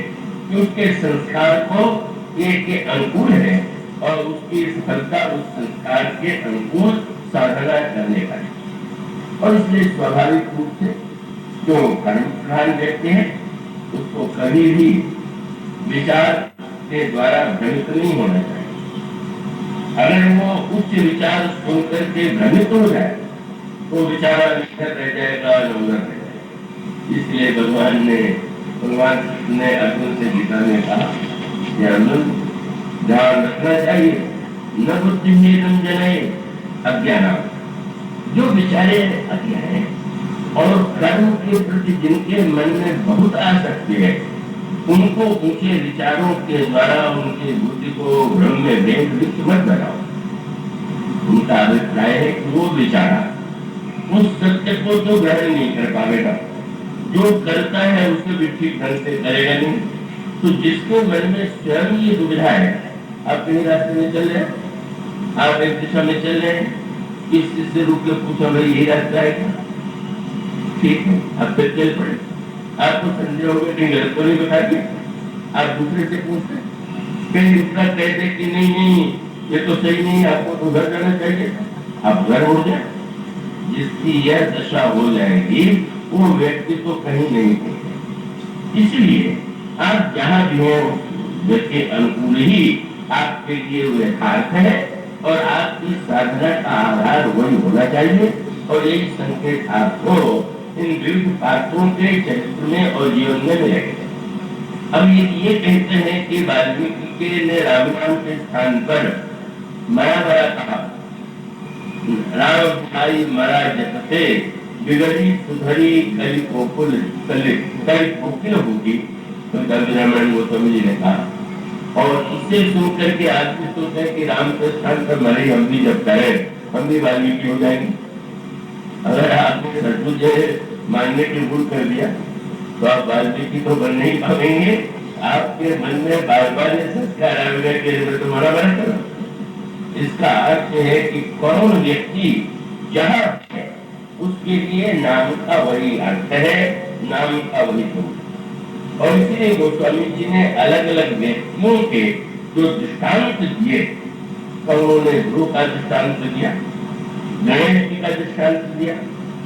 [SPEAKER 1] कि उसके संस्कार को के अनुकूल है और उसकी सफलता उस संस्कार के अनुकूल साधना करने का है। और इसलिए स्वाभाविक रूप से जो कर्म प्रधान व्यक्ति है उसको कभी भी विचार के द्वारा भ्रमित नहीं होना चाहिए। अगर वो उच्च विचार सुन करके भ्रमित हो जाए तो विचारा निखर रह जाएगा, नौकर रह जाएगा। इसलिए भगवान ने अर्जुन से गीता में कहा कि अर्जुन ध्यान रखना चाहिए, न बुद्धि निरंजन अज्ञान, जो विचारे अज्ञान है और कर्म के प्रति जिनके मन में बहुत आसक्ति है उनको उनके विचारों के द्वारा उनकी बुद्धि को भ्रम में वृक्ष मत बनाओ। उनका अभिप्राय है कि वो विचारा उस सत्य को तो ग्रहण नहीं कर पाएगा, जो करता है उसे भी ठीक ढंग से करेगा नहीं। तो जिसके मन में स्वयं ये दुविधा है, आप कहीं रास्ते में चल रहे, आप एक दिशा में चल रहे हैं, किसी से रुक के पूछो भाई यही रास्ता है क्या, ठीक है, आप फिर चल पड़े। आपको संदेह हो गया कहीं गलत तो नहीं बता दिया, आप दूसरे से पूछते, कहीं दूसरा कहते कि नहीं नहीं ये तो सही नहीं, आपको तो घर जाना चाहिए, आप घर हो जाए। जिसकी यह दशा हो जाएगी वो व्यक्ति तो कहीं नहीं पहुंचे। इसलिए आप जहां भी हो उसके अनुकूल ही आपके लिए वो यथार्थ है और आपकी साधना का आधार वही होना चाहिए। और यही संकेत आपको इन विविध पात्रों के चरित्र में और जीवन में मिलेगा। अब ये कहते हैं कि वाल्मीकि के ने राम नाम के स्थान पर मरा मरा कहा, राम भाई मरा जपते बिगड़ी सुधरी कली कोकिल होगी, तो ब्राह्मण गोस्वामी जी ने कहा। और इसे सुन करके आदमी सोचते हैं कि राम के स्थान पर मरे हम भी जब करें हम भी वाल्मीकि हो जाएंगे। अगर आपने सचमुच मानने की भूल कर दिया तो आप वाल्मीकि तो बन नहीं पाएंगे। आपके मन में बार बार ये संस्कार आएगा कि तुम्हारा मरा करो। इसका अर्थ है कि कौन व्यक्ति जहाँ है उसके लिए नाम का वही अर्थ है, नाम का वही गुण। और इसलिए गोस्वामी जी ने अलग अलग व्यक्तियों के जो दृष्टांत दिए, उन्होंने ध्रुव का दृष्टांत दिया, गणेश जी का दृष्टांत दिया,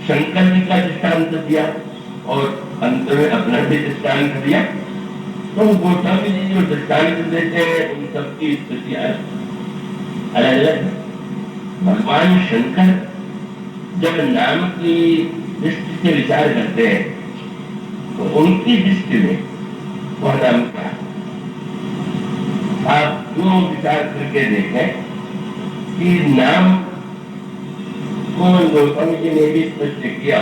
[SPEAKER 1] शंकर जी का दृष्टांत दिया और अंत में अपना भी दृष्टांत दिया। तो गोस्वामी जी जो दृष्टांत देते हैं उन सबकी स्थितियां अलग अलग। भगवान शंकर जब नाम की दृष्टि से विचार करते हैं तो उनकी दृष्टि में वह नाम क्या, आप क्यों विचार करके देखें कि नाम को गोस्वामी जी ने भी स्पष्ट किया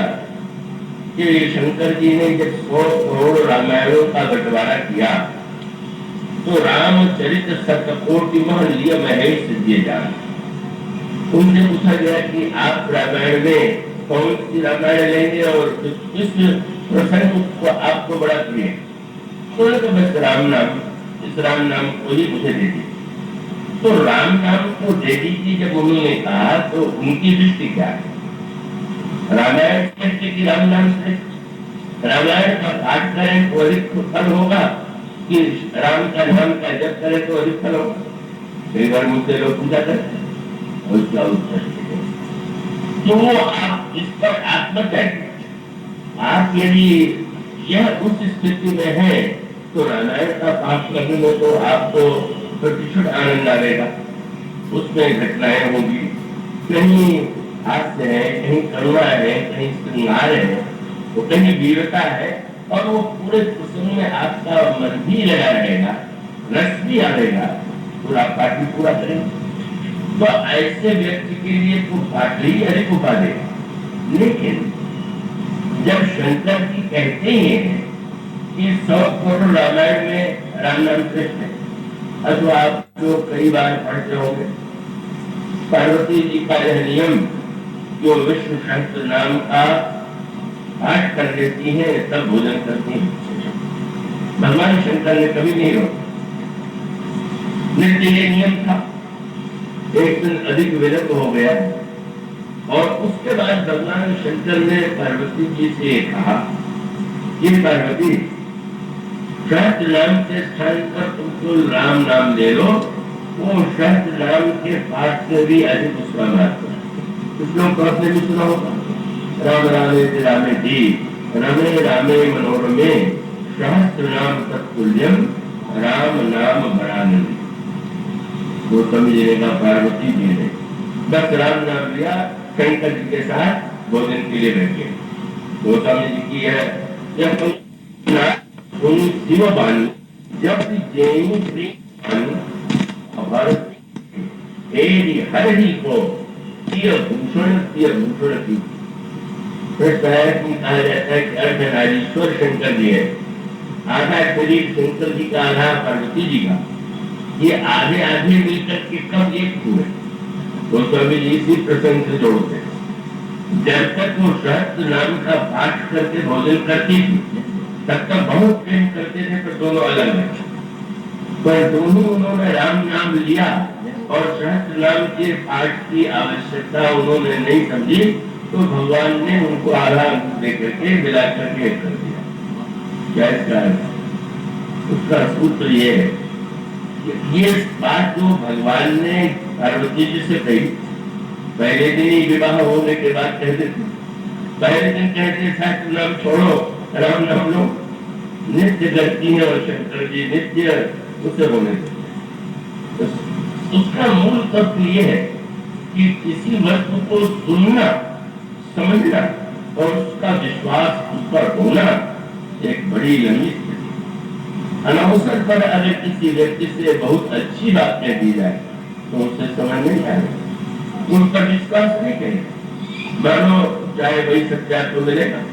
[SPEAKER 1] कि शंकर जी ने जब 100 करोड़ रामायणों का बंटवारा किया तो रामचरित सतकोटि लिया महेश दिए जा। उनसे पूछा गया कि आप रामायण में कौन सी रामायण लेंगे और किस प्रसंग को आपको बड़ा प्रिय, तो बस राम नाम, इस राम नाम को ही मुझे दे दी। तो राम नाम को दे दीजिए जब उन्होंने कहा तो उनकी दृष्टि क्या है, रामायण श्रेष्ठ की राम नाम श्रेष्ठ, रामायण का पाठ करें तो अधिक फल होगा कि राम का नाम का जप करें तो अधिक फल होगा। कई बार मुझसे लोग पूछा करते और उसका उत्तर तो वो आप इस पर आत्मचर्या, आप यदि यह उस स्थिति में है तो रामायण का पाठ करने में तो आपको प्रतिशत आनंद आएगा। उसमें घटनाएं होगी, कहीं हास्य है, कहीं करुणा है, कहीं श्रृंगार है, तो कहीं वीरता है और वो पूरे प्रसंग में आपका मन भी लगा रहेगा, रस भी आएगा, पूरा पाठ भी पूरा करेंगे। तो ऐसे व्यक्ति के लिए तो पाठ ही अधिक उपाधि है। लेकिन जब शंकर जी कहते ही हैं कि 100 करोड़ रामायण में राम नाम श्रेष्ठ है, अब आप जो कई बार पढ़ते होंगे पार्वती जी का यह नियम जो विष्णु सहस्त्र नाम का पाठ कर लेती है तब भोजन करती है। भगवान शंकर ने कभी नहीं रोका, नित्य ये नियम था। एक दिन अधिक विलंब हो गया और उसके बाद भगवान शंकर ने पार्वती जी से कहा कि पार्वती, सहस्त्र नाम के स्थान पर तुमको राम नाम ले लो, वो सहस्त्र नाम के पाठ से भी अधिक उसका महत्व है। कुछ लोग तो आपने भी सुना होगा, राम रामे रामे दी रमे रामे मनोरमे सहस्त्र नाम तत्तुल्यम राम नाम बड़ानंद। गौतम जी ने कहा पार्वती जी ने बस राम नाम लिया, शंकर जी के साथ भोजन के लिए बैठ गए। गौतम जी की है शिवबानी जब हरि को भूषण की कहा जाता है कि अर्धनारीश्वर शंकर जी है। आधा शरीर शंकर जी का, आधा पार्वती जी का, ये आधे आधे मिलकर के कब एक हुए। तो स्वामी जी इसी प्रसंग से जोड़ते हैं। जब तक वो सहस्त्र नाम का पाठ करके भोजन करती थी तब तक बहुत प्रेम करते थे, पर दोनों अलग है। पर दोनों उन्होंने राम नाम लिया और सहस्त्र नाम के पाठ की आवश्यकता उन्होंने नहीं समझी, तो भगवान ने उनको आधा देकर के मिला करके कर दिया। क्या इसका उसका सूत्र ये है, ये बात जो भगवान ने पार्वती जी से कही, पहले दिन ही विवाह होने के बाद कहते थे, पहले दिन कहते सहस्त्र नाम छोड़ो राम नाम लो, नित्य करती है और शंकर जी नित्य उसे होने देते। उसका मूल तत्व ये है कि किसी वस्तु को सुनना, समझना और उसका विश्वास उस पर होना एक बड़ी लंबी स्थिति। अनावसर पर अगर किसी व्यक्ति से बहुत अच्छी बात कह दी जाए तो उसे समझ नहीं आएगा, उन पर विश्वास नहीं करेगा। मानो चाहे वही सत्या तो मिलेगा।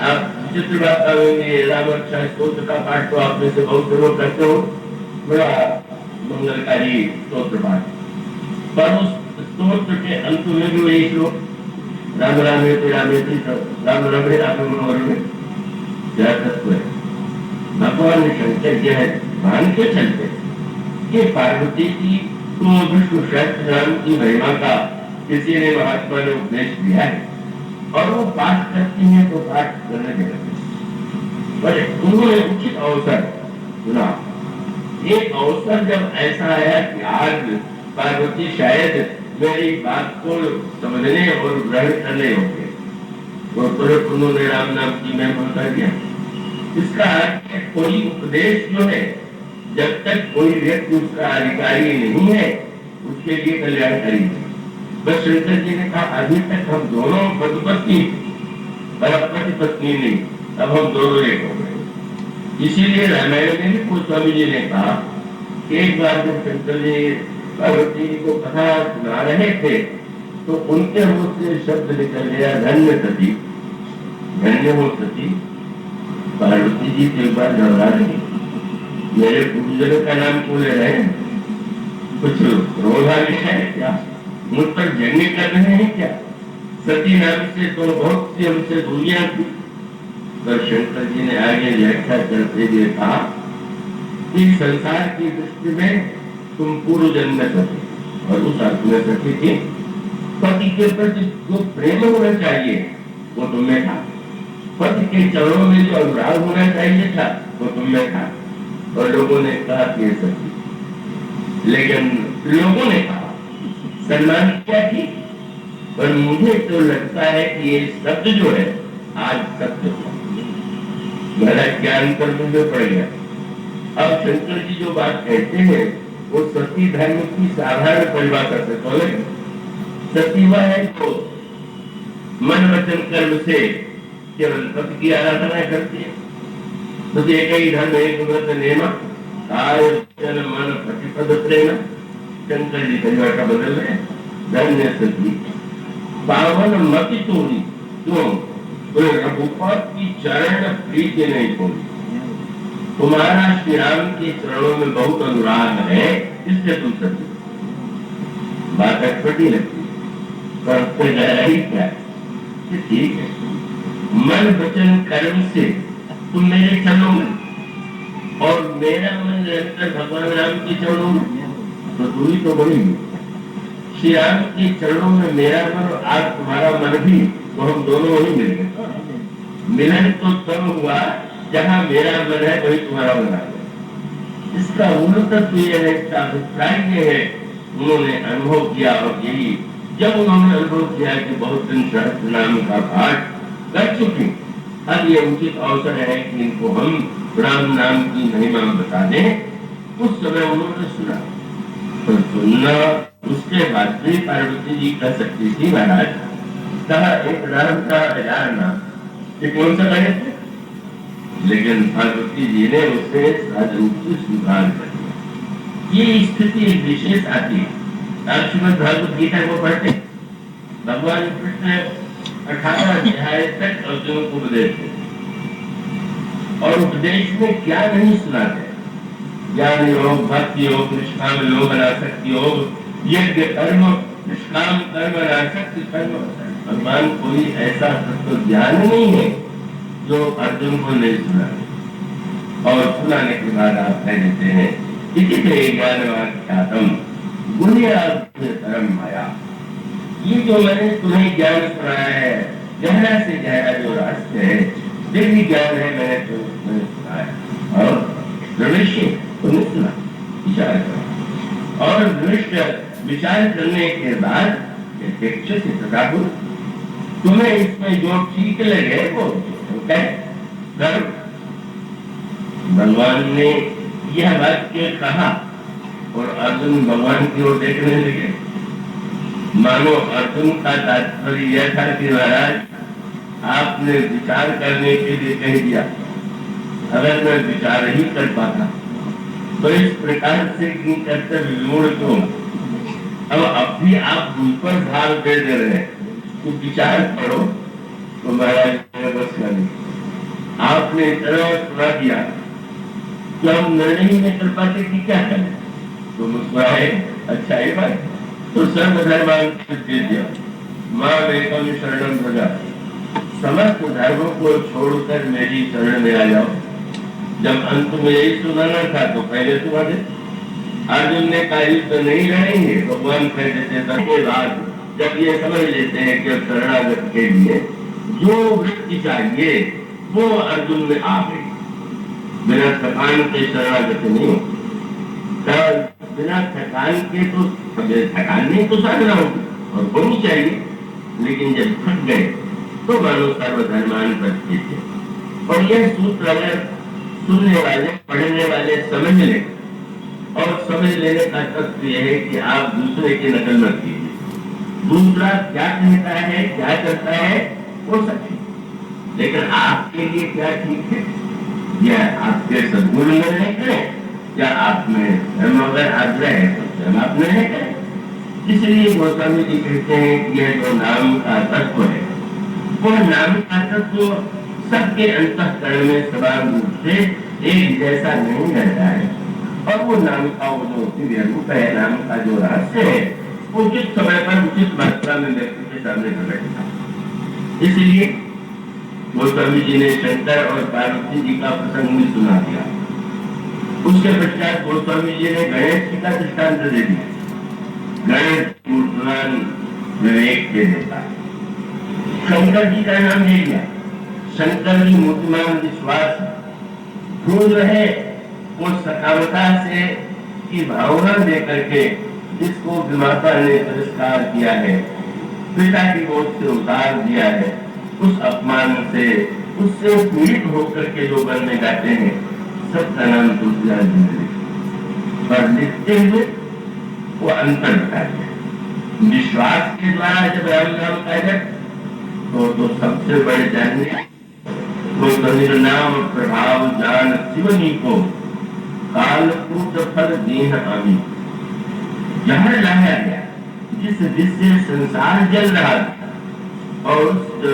[SPEAKER 1] आप चित्र बात करेंगे, राम रक्षा स्तोत्र का पाठ तो आप में से बहुत लोग करते हो, बड़ा मंगलकारी स्तोत्र पाठ, पर उस स्तोत्र के अंत में भी वही श्लोक राम रामे रामे राम रमे राम मनोरमे, क्या तत्व है। भगवान शंकर जो है मान के चलते कि पार्वती जी को विष्णु सहस्त्र नाम की महिमा का किसी ने महात्मा ने उपदेश दिया है और वो पाठ करती है तो पाठ करने के लगते, पर उन्होंने उचित अवसर सुना। एक अवसर जब ऐसा आया कि आज पार्वती शायद मेरी बात को समझने और ग्रहण करने होंगे, तो तुरंत उन्होंने राम नाम की महिमा बता दिया। इसका अर्थ है कोई उपदेश जो है जब तक कोई व्यक्ति उसका अधिकारी नहीं है उसके लिए कल्याणकारी है। बस शंकर जी ने कहा अभी तक हम दोनों पति पर पति पत्नी नहीं, अब हम दोनों एक हो गए। इसीलिए रामायण में भी गोस्वामी जी ने कहा एक बार जब शंकर जी पार्वती जी को कथा सुना रहे थे तो उनके मुख से शब्द निकल गया धन्य सती, धन्य हो सती। पार्वती जी के बार घबरा रही, मेरे गुरुजनों का नाम क्यों ले रहे हैं, कुछ रोधा लिखा है क्या, मुझ पर जंग कर रहे हैं क्या। सती नाम से तो बहुत सी हमसे दूरियां थी। पर शंकर जी ने आगे व्याख्या करते हुए कहा कि संसार की दृष्टि में तुम पूर्व जन्म में सती और उस अर्थ में सती थी। पति के प्रति जो प्रेम होना चाहिए वो तुम्हें था, पति के चरणों में जो अनुराग होना चाहिए था वो तुम्हें था। और लोगों ने कहा कि ये सती, लेकिन लोगों ने कहा सम्मान क्या थी, पर मुझे तो लगता है कि ये शब्द जो है आज सत्य मेरा ज्ञान कर मुझे पड़ गया। अब शंकर जी जो बात कहते हैं वो सती धर्म की साधारण परिभाषा से बोले, सती वह है तो मन वचन कर्म से केवल पति की आराधना करती है। तो एक ही धर्म एक व्रत नेम काय वचन मन प्रतिपद प्रेम। शंकर जी परिभाषा बदल रहे हैं, धन्य सती पावन मति तोड़ी क्यों, रघुपत की चरण प्रीति नहीं छोड़ी। तुम्हारा श्री राम के चरणों में बहुत अनुराग है इसलिए तुम सती। बात अटपटी लगती पर गहराई क्या है, ठीक है मन वचन कर्म से तुम मेरे चरणों में और मेरा मन निरंतर भगवान राम के चरणों में, तो दूरी तो बढ़ेगी। श्री राम के चरणों में मेरा मन और आज तुम्हारा मन भी, तो हम दोनों वही मिल गए। मिलन तो तब हुआ जहाँ मेरा मन है वही तुम्हारा मन है। इसका मूल तत्व यह है, इसका अभिप्राय यह है, उन्होंने अनुभव किया। और यही जब उन्होंने अनुभव किया कि बहुत दिन सहस्त्र नाम का पाठ कर चुके, अब ये उचित अवसर है कि इनको हम राम नाम की महिमा बता दें। उस समय उन्होंने सुना, तो सुनना उसके बाद भी पार्वती जी कह सकती थी महाराज, कहा एक राम का 1000 नाम, ये कौन सा कहे थे? लेकिन पार्वती जी ने उसे सहज रूप से स्वीकार कर दिया। ये स्थिति एक विशेष आती है। आप श्रीमद् भागवत गीता को पढ़ते, भगवान कृष्ण 18 अध्याय तक अर्जुन को उपदेश देते, और उपदेश में क्या नहीं सुनाते? ज्ञान योग, भक्ति योग, निष्काम योग, अनासक्ति योग, यज्ञ कर्म, निष्काम कर्म, अनासक्ति कर्म। भगवान कोई ऐसा तत्व ज्ञान नहीं है जो अर्जुन को नहीं सुना, और सुनाने के बाद आप कह देते हैं इसी ज्ञानवाख्यातम गुण्याधरम माया। ये जो मैंने तुम्हें ज्ञान सुनाया है, गहरा से गहरा जो रहस्य है, दिव्य ज्ञान है, मैंने तुम्हें सुनाया। और भविष्य तुमने सुना, विचार करो, और भविष्य विचार करने के बाद तुम्हें इसमें जो ठीक लगे वो करो। भगवान ने यह वाक्य कहा और अर्जुन भगवान की ओर देखने लगे, मानो अर्जुन का तात्पर्य यह था कि महाराज आपने विचार करने के लिए कह दिया, अगर मैं विचार ही कर पाता तो इस प्रकार से कर्तव्य विमूढ़ क्यों? अब भी आप मुझ पर भार दे रहे हैं, तो विचार करो। तो महाराज बस नहीं, आपने इतना सुना दिया कि हम निर्णय ही नहीं कर पाते कि क्या करें। तो मुस्कुराए, अच्छा ये बात, तो सर्वधर्मान दे दिया, माँ एकम शरणम प्रजा, समस्त धर्मों को छोड़कर मेरी शरण में आ जाओ। जब अंत में यही सुनाना था तो पहले सुना दे। अर्जुन ने कहा युद्ध नहीं लड़ेंगे, भगवान कह देते के बाद जब ये समझ लेते हैं कि शरणागत के लिए जो वृत्ति चाहिए वो अर्जुन में आ गई। बिना थकान के शरणागत नहीं हो, बिना थकान के तो थकान नहीं तो साधना होगी और होनी चाहिए, लेकिन जब थक गए तो मानो सर्वधर्मान करते थे। और यह सूत्र अगर सुनने वाले पढ़ने वाले समझ लें, और समझ लेने का तत्व यह है कि आप दूसरे की नकल मत कीजिए। दूसरा क्या कहता है, क्या करता है वो सच है, लेकिन आपके लिए क्या ठीक है, या आपके सद्गुण में नहीं करें, या आप में धर्म अगर आग्रह है तो आप नहीं करें। इसलिए गोस्वामी जी कहते हैं कि यह जो नाम का तत्व है, वो नाम का तत्व सबके अंतःकरण में समान रूप से एक जैसा नहीं रहता है, और वो नाम का वो जो दिव्य रूप है, नाम का जो रहस्य है, उचित समय पर उचित मात्रा में व्यक्ति के सामने प्रकट था। इसलिए गोस्वामी जी ने शंकर और पार्वती जी का प्रसंग भी सुना दिया। उसके पश्चात गोस्वामी जी ने गणेश जी का दृष्टांत दे दिया। गणेश मूर्तिमान विवेक के देता, शंकर जी का नाम ले लिया। शंकर जी मूर्तिमान विश्वास, ध्रुव है वो सकामता से की भावना देकर के जिसको विमाता ने तिरस्कार किया है, पिता की गोद से उतार दिया है, उस अपमान से उससे पीड़ित होकर के जो वन में जाते हैं, सबका नाम तुलसीदास जी ने लिखा। पर लिखते हुए वो अंतर बताते हैं। विश्वास के द्वारा जब राम नाम का जप तो सबसे बड़े जानने वो कबीर नाम प्रभाव जान शिवनी को कालकूट फल दीन आमी। जहर लाया गया जिससे संसार जल रहा था, और उस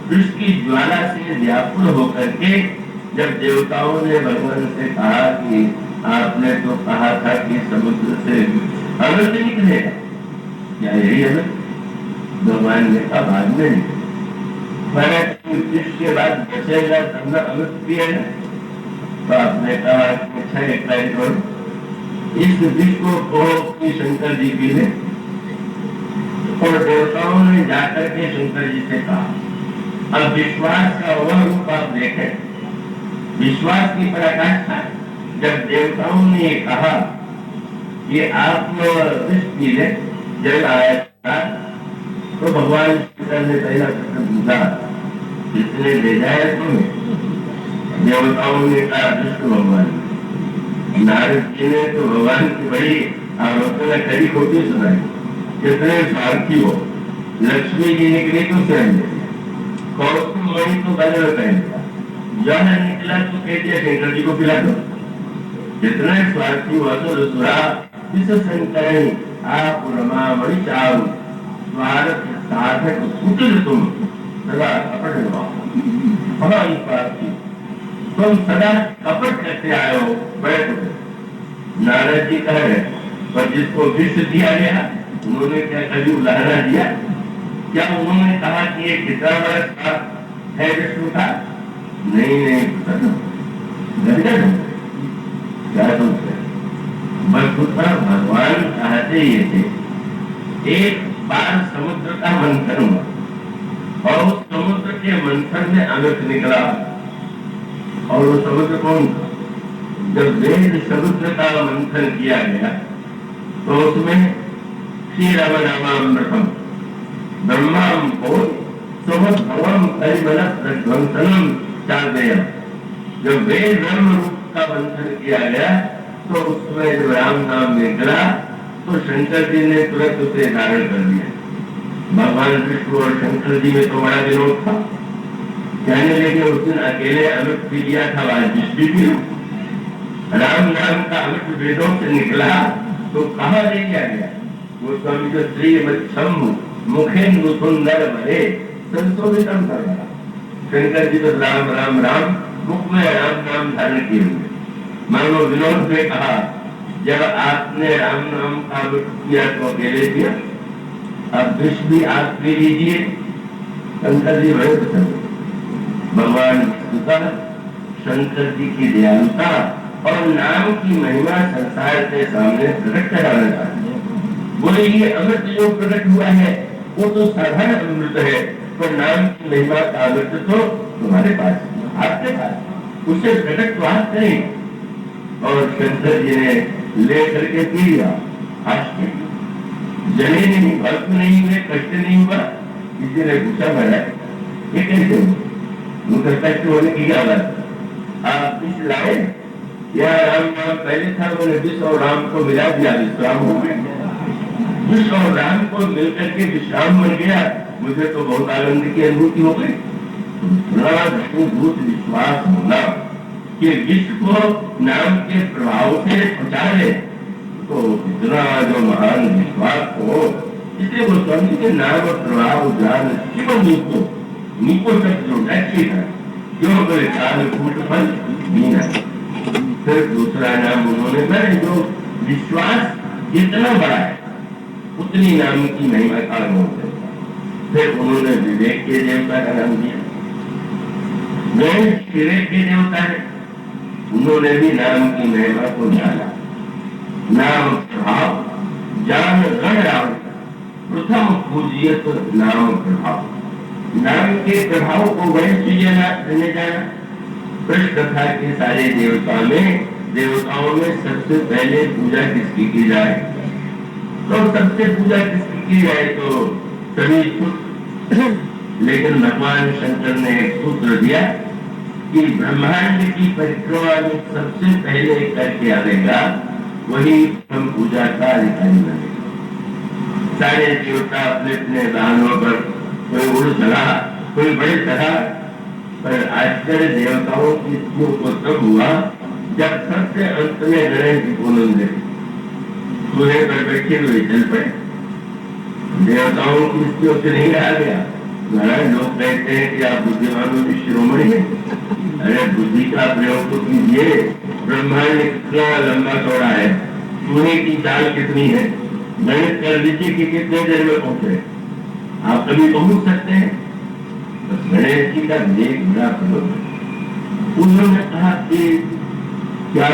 [SPEAKER 1] विष की ज्वाला से व्याकुल होकर के जब देवताओं ने भगवान से कहा कि आपने तो कहा था कि समुद्र से अमृत निकलेगा, क्या यही अमृत? भगवान ने कहा बाद में निकले, मैंने के बाद बचेगा तब न अमृत पिएगा। तो आपने कहा अच्छा एक कार्य करो, इस विश्व को शंकर जी की ने और देवताओं ने जाकर के शंकर जी से कहा। अब विश्वास का वह रूप आप देखें, विश्वास की पराकाष्ठा। जब देवताओं ने ये कहा कि आप विष पी ले, जल आया था, तो भगवान शंकर ने पहला प्रश्न पूछा, किसने भेजा है तुम्हें? देवताओं ने कहा विष्णु भगवान। नारद जी ने तो भगवान की बड़ी आलोचना करी, खोटी सुनाई, कितने स्वार्थी हो। लक्ष्मी जी निकली तो स्वयं कौतुक मणि तो गले में पहन दिया, जल निकला तो कह दिया शंकर जी को पिला दो। जितने स्वार्थी हुआ तो रसुरा इस शंकर आप रमामणि चारु स्वार्थ साधक कुटिल तुम सदा कपट बड़ा स्वार्थी, तुम सदा कपट करते आए हो, बड़े कुटिल। नारद जी कह रहे, पर जिसको विष दिया गया उन्होंने क्या कभी उदाहरण दिया? क्या उन्होंने कहा कि ये कितना बड़ा श्राप है विष्णु का? नहीं नहीं, क्या सोचते? वस्तुतः भगवान चाहते ये थे, एक बार समुद्र का मंथन हुआ और उस समुद्र के मंथन में अमृत निकला। और वो समुद्र कौन था? जब वेद समुद्र का मंथन किया गया तो उसमें क्षीरमृतम ब्रह्मम को सुमद्भवम परिमल प्रध्वंसनम चार्दयम। जब वेद ब्रह्म रूप का मंथन किया गया तो उसमें जब राम नाम निकला तो शंकर जी ने तुरंत उसे धारण कर लिया। भगवान विष्णु और शंकर जी में तो बड़ा विरोध था, कहने लगे उस दिन अकेले अमृत पी लिया था, आज विष भी पी लो। राम नाम का अमृत वेदों से निकला तो कहाँ ले गया? वो स्वामी जो श्री मुखेन्दु सुंदर भरे संशोभितम कर रहा। शंकर जी तो राम राम राम मुख में राम नाम धारण किए हुए। मानो विनोद ने कहा, जब आपने राम नाम का अमृत किया तो अकेले किया, अब विष भी आप पी लीजिए। शंकर जी बड़े पसंद। भगवान शंकर जी की दयालुता और नाम की महिमा संसार के सामने प्रकट कराना चाहते हैं। बोले ये अमृत जो प्रकट हुआ है वो तो साधारण अमृत है, पर नाम की महिमा का अमृत तो तुम्हारे पास, आपके पास, उसे प्रकट तो आप करें। और शंकर जी ने ले करके पी लिया। आश्चर्य, जले नहीं, भक्त नहीं हुए, कष्ट नहीं हुआ। किसी ने पूछा मेरा ये कैसे उनका कष्ट होने की क्या बात? आप विष लाए या राम नाम पहले था, उन्होंने विष और राम को मिला दिया, विश्राम हो गया। विष और राम को मिलकर के विश्राम बन गया। मुझे तो बहुत आनंद की अनुभूति हो गई। भूत विश्वास होना कि विश्व को नाम के प्रभाव से बचाए तो इतना जो महान विश्वास हो। इसलिए वो स्वामी के नाम और प्रभाव ज्ञान शिव नीको शब्द जो टैक्सी है, क्यों बोले काल कूट फल मीना। फिर दूसरा नाम उन्होंने, मैंने जो विश्वास जितना बड़ा है उतनी नाम की महिमा का अनुभव है। फिर उन्होंने विवेक के देवता का नाम दिया। विवेक के देवता है, उन्होंने भी नाम की महिमा को जाना। नाम प्रभाव जान गण राम प्रथम पूजियत नाम प्रभाव। नाम के प्रभाव को गणेश जी ने जाना। कृष्ण कथा के सारे देवताओं में सबसे पहले पूजा किसकी की जाए? तो सबसे पूजा किसकी की जाए? तो सभी लेकिन भगवान शंकर ने एक सूत्र दिया कि ब्रह्मांड की परिक्रमा में सबसे पहले करके आएगा वही हम पूजा का अधिकारी बनेगा। सारे देवता अपने अपने वाहनों पर, कोई उड़ चला, कोई बड़े चला, पर आश्चर्य देवताओं की को तब हुआ जब सबसे अंत में गणेश जी को नंदे सूर्य पर बैठे हुए चल पड़े। देवताओं की स्थितियों से नहीं रहा गया। महाराज लोग कहते हैं कि आप बुद्धिमानों की शिरोमणि है। अरे बुद्धि का प्रयोग तो कीजिए। ब्रह्मांड कितना लंबा चौड़ा है, सूर्य की चाल कितनी है, गणित कर लीजिए कि कितने देर में पहुंचे। आप कभी पहुंच सकते हैं? बस गणेश जी का एक बड़ा प्रयोग। उन्होंने कहा कि क्या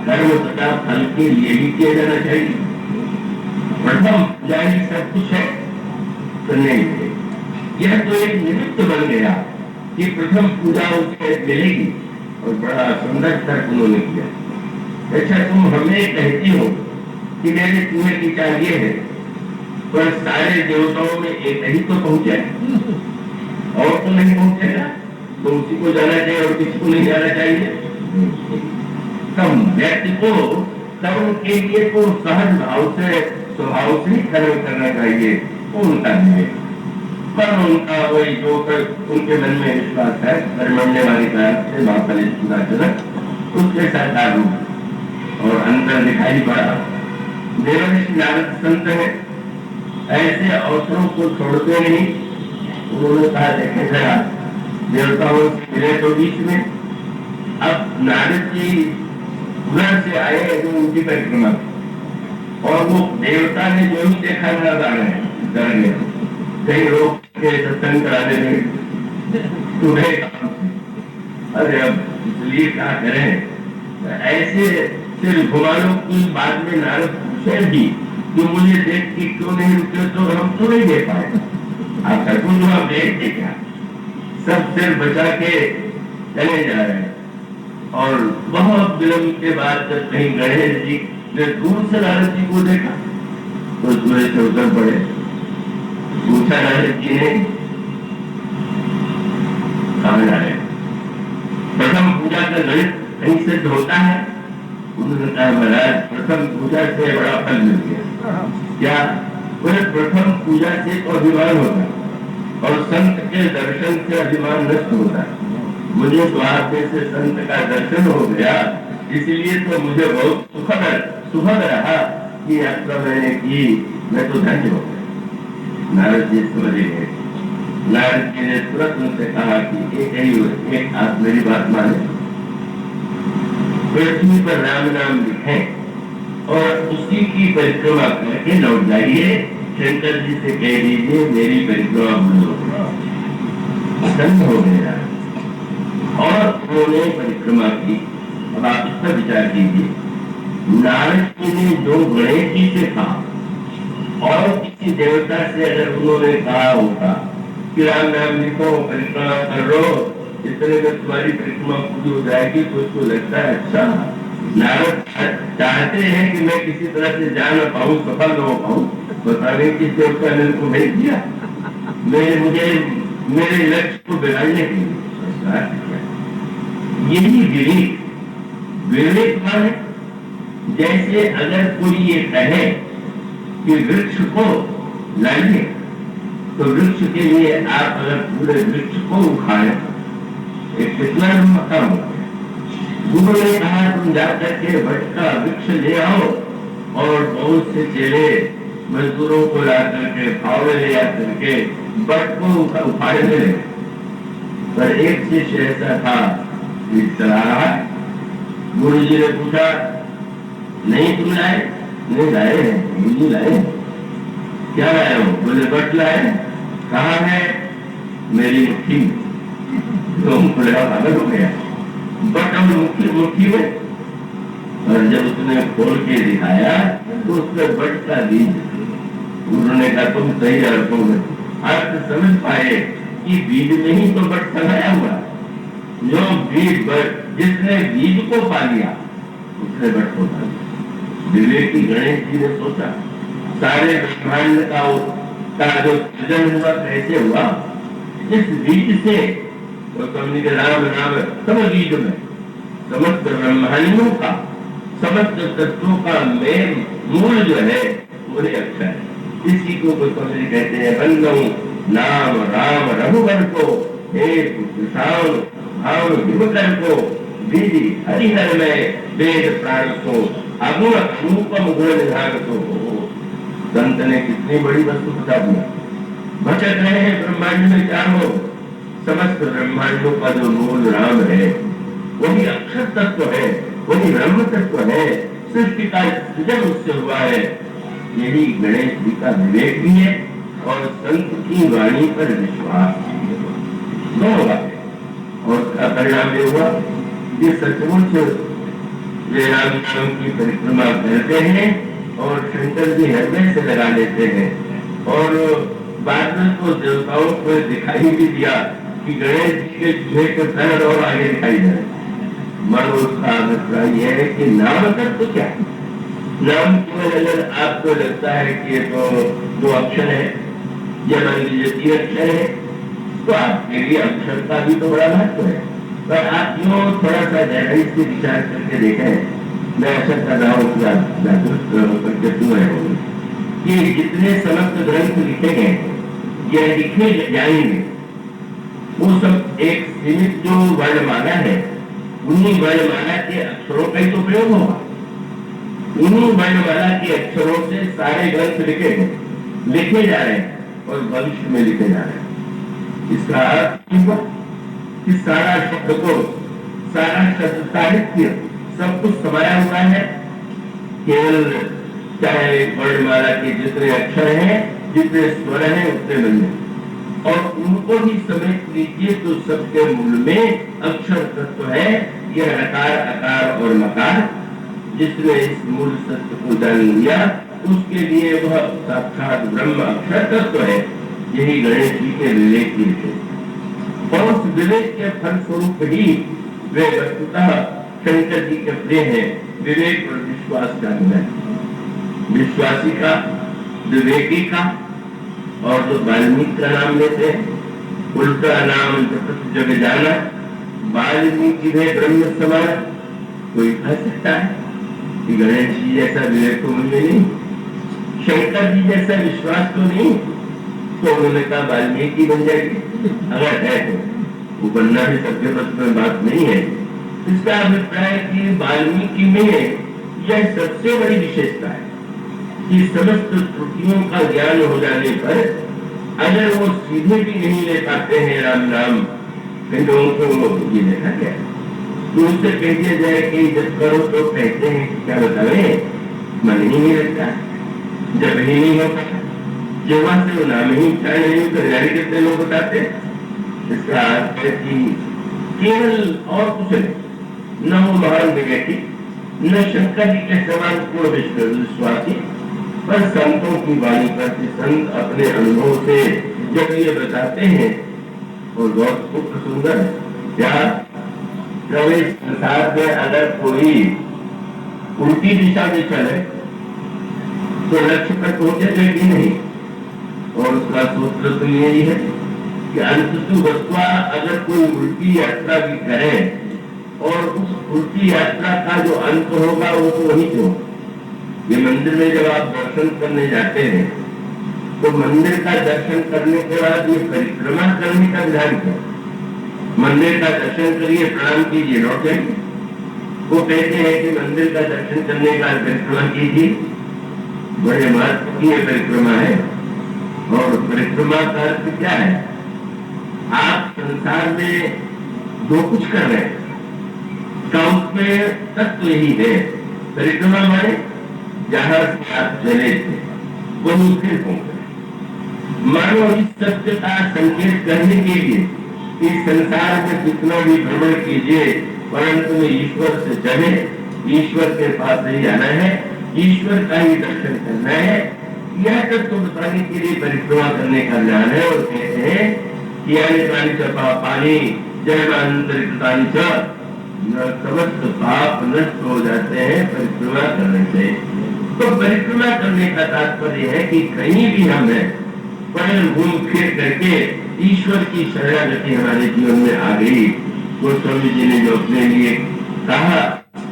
[SPEAKER 1] कर्म तथा फल के लिए ही किया जाना चाहिए। प्रथम पूजा ही सब कुछ है तो नहीं है। यह तो एक निमित्त बन गया कि प्रथम पूजा उसे मिलेगी, और बड़ा सुंदर तर्क उन्होंने किया। अच्छा, तुम हमें कहती हो कि मेरे तुम्हें की चाहिए है, पर सारे देवताओं में एक ही तो पहुंचे और तो नहीं पहुंचेगा, तो उसी को जाना चाहिए और किसी को नहीं जाना चाहिए। तब व्यक्ति को कर्म के लिए तो सहज भाव से स्वभाव से ही कर्म करना चाहिए, वो उनका है। पर उनका वही जो उनके मन में विश्वास है, कर्मण्य वाली से उसके साकार रूप और अंतर दिखाई पड़ा। देवर्षि नारद संत है, ऐसे अवसरों को छोड़ते नहीं। उन्होंने कहा, देखे जरा देवताओं से मिले तो बीच में, अब नारद जी उधर से आए जो उनकी परिक्रमा, और वो देवता ने जो ही देखा ना डर गए। कई लोग के सत्संग कराने में तुम्हें काम, अरे अब इसलिए क्या करें, ऐसे सिर घुमा लो कि बाद में नारद पूछे भी कि मुझे देख के क्यों नहीं रुके, तो हम तो नहीं दे पाए। आप कुछ आप देखते क्या, सब सिर बचा के चले जा रहे हैं। और बहुत विलंब के बाद जब कहीं गणेश जी ने दूर से नारद जी को देखा तो सूर्य से उतर पड़े। पूछा नारद जी ने, कहाँ जा रहे? प्रथम पूजा का गणित कहीं सिद्ध होता है? उन्होंने कहा, महाराज प्रथम पूजा से बड़ा फल मिल गया। क्या? प्रथम पूजा से तो अभिमान होता है, और संत के दर्शन से अभिमान नष्ट होता है। मुझे स्वाद से संत का दर्शन हो गया, इसलिए तो मुझे बहुत सुखद रहा कि यात्रा मैंने की, मैं तो धन्य हो गया। नारद जी समझ गए। नारद जी ने तुरंत उनसे कहा कि एक आप मेरी बात माने, पृथ्वी पर राम नाम लिखें और उसी की परिक्रमा करके लौट जाइए। शंकर जी से कह दीजिए मेरी परिक्रमा भूलो, संत हो गया। और उन्होंने परिक्रमा की। अब आप इस पर विचार कीजिए, नारद जी ने जो गणेश जी से कहा और किसी देवता से अगर उन्होंने कहा होता कि राम नाम लिखो, परिक्रमा करो, इतने में तुम्हारी परिक्रमा पूरी हो जाएगी, तो उसको लगता है अच्छा नारद चाहते हैं कि मैं किसी तरह से जा न पाऊं, सफल न हो पाऊं, बताने किस देवता ने उनको भेज दिया मेरे लक्ष्य को बिगाड़ने के लिए। यही विवेक माने, जैसे अगर कोई ये कहे कि वृक्ष को लाइए, तो वृक्ष के लिए आप अगर पूरे वृक्ष को उखाड़े, एक कितना काम हो गया। गुरु ने कहा तुम जाकर के वट का वृक्ष ले आओ, और बहुत से चेले मजदूरों को ला करके फावड़े ले आकर के वट को उखाड़ने लगे। पर एक शिष्य ऐसा था चला रहा। गुरु जी ने पूछा, नहीं तुम लाए? नहीं लाए, गुरु जी लाए। क्या लाए हो? बोले बट लाए। कहाँ है? मेरी मुट्ठी में। तो पागल हो गया, बट हम मुट्ठी में। और जब उसने खोल के दिखाया तो उसने बट का बीज। गुरु ने कहा तुम सही अर्थों में अर्थ समझ पाए कि बीज में ही तो बट लगाया हुआ। जो बीज जिसने बीज को पा लिया उसने बट को पा लिया। विवेकी गणेश जी ने सोचा सारे ब्रह्मांड का जो सृजन हुआ कैसे हुआ? इस बीज से तो समझ के राम सब बीज में समस्त ब्रह्मांडों का, समस्त तत्वों का मेन मूल जो है मुझे अच्छा है। इसी को समझ कहते हैं बंदो नाम राम रघुवर को, एक कृष्ण भाव विभकर को, विधि हरिहर में वेद प्राण को, अगुण रूपम गुण निधान को। संत ने कितनी बड़ी वस्तु बता दिया। भटक रहे हैं ब्रह्मांड में चारों, समस्त ब्रह्मांडों का जो मूल राम है वही अक्षर तत्व है, वही ब्रह्म तत्व है। सृष्टि का सृजन उससे हुआ है। यही गणेश जी का विवेक भी है और संत की वाणी पर विश्वास दोनों बातें। और उसका परिणाम ये हुआ कि सचमुच वे राम नाम की परिक्रमा करते हैं और शंकर जी हृदय से लगा लेते हैं। और बाद में तो देवताओं को दिखाई भी दिया कि गणेश जी के चूहे के पैर और आगे दिखाई जाए। मन उसका अभिप्राय यह है कि नाम तक तो क्या, नाम केवल अगर आपको लगता है कि ये तो 2 अक्षर है या मान लीजिए 3 अक्षर है, तो आपके लिए अक्षर का भी तो बड़ा महत्व है। पर आप जो थोड़ा सा गहराई से विचार करके देखें, मैं ऐसा कर रहा हूँ कि आप जागरूक करके सुन रहे होंगे कि जितने समस्त ग्रंथ लिखे गए या लिखे जाएंगे वो सब एक सीमित जो वर्णमाला है, उन्हीं वर्णमाला के अक्षरों का ही तो प्रयोग होगा। उन्हीं वर्णमाला के अक्षरों से सारे ग्रंथ लिखे जा रहे हैं और भविष्य में लिखे जा रहे हैं। इसका अर्थ कि सारा शब्दकोश, सारा शब्द साहित्य सब कुछ समाया हुआ है। केवल चाहे वर्णमाला के जितने अक्षर हैं, जितने स्वर हैं, उतने बने और उनको ही समेट लीजिए तो सबके मूल में अक्षर तत्व है। यह रकार, अकार और मकार, जिसने इस मूल सत्य को जान लिया उसके लिए वह साक्षात ब्रह्म अक्षर तत्व है। यही गणेश जी के विवेक की है और उस विवेक के फलस्वरूप ही वे वस्तुतः शंकर जी के प्रिय हैं। विवेक और विश्वास का मिलन, विश्वासी का, विवेकी का। और जो वाल्मीकि का नाम लेते हैं, उल्टा नाम जपत जग जाना, वाल्मीकि में ब्रह्म समान। कोई कह सकता है कि गणेश जी जैसा विवेक तो मुझे नहीं, शंकर जी जैसा विश्वास तो नहीं, तो उन्होंने कहा वाल्मीकि बन जाएगी। अगर है तो वो बनना भी सबके बस में बात नहीं है। इसका अभिप्राय कि वाल्मीकि में यह सबसे बड़ी विशेषता है कि समस्त त्रुटियों का ज्ञान हो जाने पर अगर वो सीधे भी नहीं ले पाते हैं राम नाम, लोगों को ये देखा गया तो उनसे कह दिया जाए कि जब करो तो कहते हैं कि क्या बतावे, मन ही नहीं लगता, जब ही नहीं होता, जब वहां से वो नाम ही उच्चारण नहीं होता, जारी कितने लोग बताते। इसका अर्थ है कि केवल और कुछ नहीं, न वो महान विवेकी, न शंकर जी के समान पूर्ण विश्वासी, पर संतों की वाणी करते संत अपने अनुभव से जब ये बताते हैं और बहुत सुंदर है। क्या इस संसार में अगर कोई उल्टी दिशा में चले तो लक्ष्य पर पहुंचेगा कि नहीं, और उसका सूत्र तो यही है कि अंततु वस्तुआ अगर कोई उल्टी यात्रा भी करे और उस उल्टी यात्रा का जो अंत होगा वो तो वही जो। ये मंदिर में जब आप दर्शन करने जाते हैं तो मंदिर का दर्शन करने के बाद ये परिक्रमा करने का विधान क्या? मंदिर का दर्शन करिए, प्रणाम कीजिए, लौट जाइए। वो कहते हैं कि मंदिर का दर्शन करने का परिक्रमा कीजिए, बड़े महत्व की परिक्रमा है। और परिक्रमा का अर्थ क्या है? आप संसार में जो कुछ कर रहे हैं का उसमें तत्व यही है। परिक्रमा माने जहां से आप चले थे वही फिर पहुंचे। मानो इस सत्य का संकेत करने के लिए इस संसार में कितना भी भ्रमण कीजिए, परंतु में ईश्वर से चले, ईश्वर के पास नहीं आना है, ईश्वर का ही दर्शन करना है। यह तत्व बताने के लिए परिक्रमा करने का ज्ञान है। और कहते हैं कि पानी जय समस्त पाप नष्ट हो जाते हैं परिक्रमा करने से। तो परिक्रमा करने का तात्पर्य है कि कहीं भी हम है पर घूम फिर करके ईश्वर की शरणागति हमारे जीवन में आ गई। गोस्वामी जी ने जो अपने लिए कहा,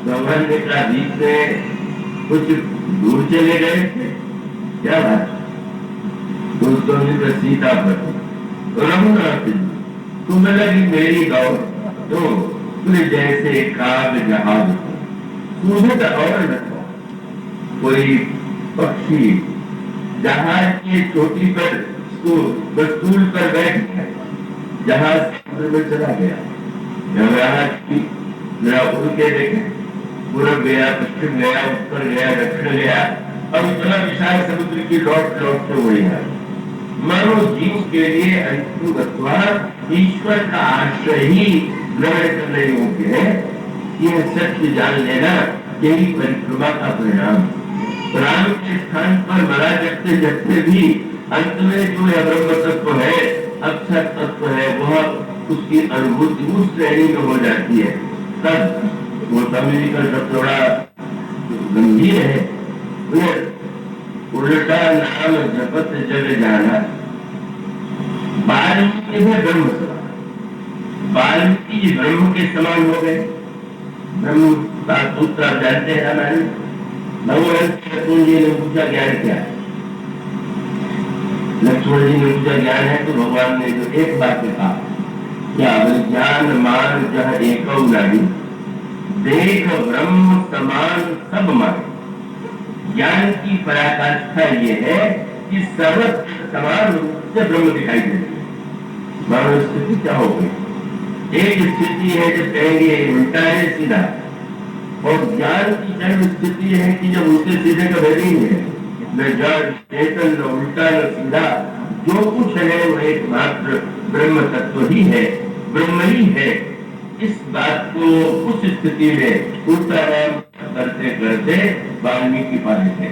[SPEAKER 1] भगवान ने कहा बीच में कुछ दूर चले गए थे, क्या बात? गोस्वामी का सीता पर रघुनाथ जी तुम्हें लगी मेरी गौ तो तुम्हें जैसे काग जहाज तुम्हें तो और रखो। कोई पक्षी जहाज की चोटी पर स्टूल पर बैठ गया, जहाज समुद्र में चला गया, जहाज की जरा उड़ के देखे, पूर्व गया, पश्चिम गया, उत्तर गया, दक्षिण गया, और इतना विशाल समुद्र की लौट लौट के उड़ी है। मानो जीव के लिए अंतुगत ईश्वर का आश्रय ही ग्रहण करने योग्य है। यह सत्य जान लेना यही परिक्रमा का परिणाम। राम के स्थान पर मरा जगते जगते भी अंत में जो यह ब्रह्म तत्व है, अक्षर तत्व है, वह उसकी अनुभूति उस श्रेणी में हो जाती है। तब वो तमिल का सबसे बड़ा गंभीर है, उल्टा नाम जपत जग जाना। वाल्मीकि है ब्रह्म समान, वाल्मीकि ब्रह्म के समान हो गए। ब्रह्म का सूत्र आप जानते हैं हमारे भगवान लक्ष्मण जी ने पूछा ज्ञान क्या है। लक्ष्मण जी ने पूछा ज्ञान है, तो भगवान ने जो एक बात कहा, क्या ज्ञान मान जह एक नारी देख ब्रह्म समान सब मान। ज्ञान की पराकाष्ठा ये है कि सर्वत्र समान रूप से ब्रह्म दिखाई देती है। मानव स्थिति क्या हो गई? एक स्थिति है जब कहेंगे उल्टा है सीधा, और ज्ञान की जन्म स्थिति है कि जब उल्टे सीधे का भेद ही नहीं है, न जड़ चेतन न उल्टा न सीधा, जो कुछ है वो एकमात्र ब्रह्म तत्व ही है, ब्रह्म ही है। इस बात को उस स्थिति में उल्टा करते करते वाल्मीकि पाए थे।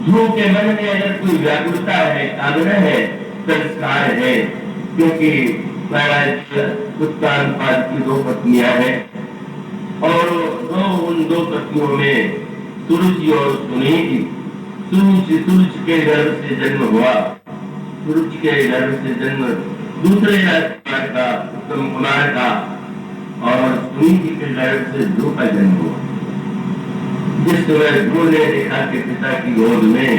[SPEAKER 1] ध्रुव के मन में अगर कोई व्याकुलता है, कामना है, संस्कार है, क्योंकि उत्तानपाद की 2 पत्नियां हैं और उन 2 पत्नियों में सुरुचि और सुनीति। सुरुचि के गर्भ से जन्म हुआ, सुरुचि के गर्भ से जन्म दूसरे राजकुमार का, उत्तम कुमार का, और सुनीति के गर्भ से ध्रुव का जन्म हुआ। जिस समय ध्रुव ने देखा कि पिता की गोद में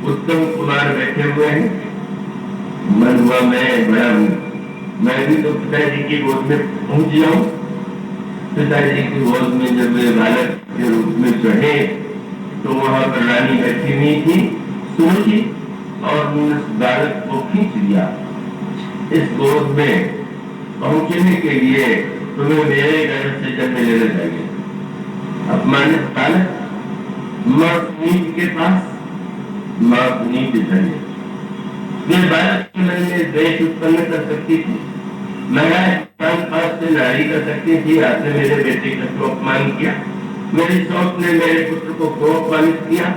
[SPEAKER 1] उत्तम कुमार बैठे हुए हैं, मन हुआ मैं बड़ा हूँ, मैं भी तो पिताजी की गोद में पहुंच जाऊं। पिताजी की गोद में जब वे बालक के रूप में चढ़े तो वहां पर रानी बैठी हुई थी सुरुचि, और उस बालक को खींच लिया। इस गोद में पहुंचने के लिए तुम्हें मेरे घर से जन्म लेना चाहिए। अपमानित बालक माँ सुनीति के पास, माँ सुनीति चाहिए। वे बालक के मन में द्वेष उत्पन्न कर सकती थी, महाराज पास से नारी कर सकती थी, आपने मेरे बेटे का क्यों अपमान किया, मेरी सौत ने मेरे पुत्र को क्यों अपमानित किया।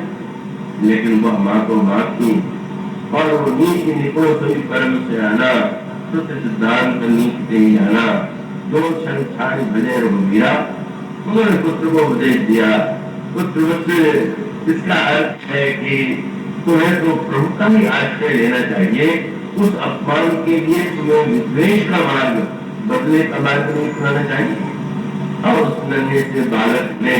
[SPEAKER 1] लेकिन वह माँ को माफ की, और वो नीति निपुण सभी कर्म से आना, शुद्ध सिद्धांत नीति से ही आना, दो क्षण छाड़ी भले मीरा, उन्होंने पुत्र को उपदेश दिया। पुत्र इसका अर्थ है कि तुम्हें तो प्रभु का ही आश्रय लेना चाहिए, उस अपमान के लिए तुम्हें विद्वेष का मार्ग, बदले का मार्ग नहीं उठाना चाहिए। और उस नन्हे से बालक ने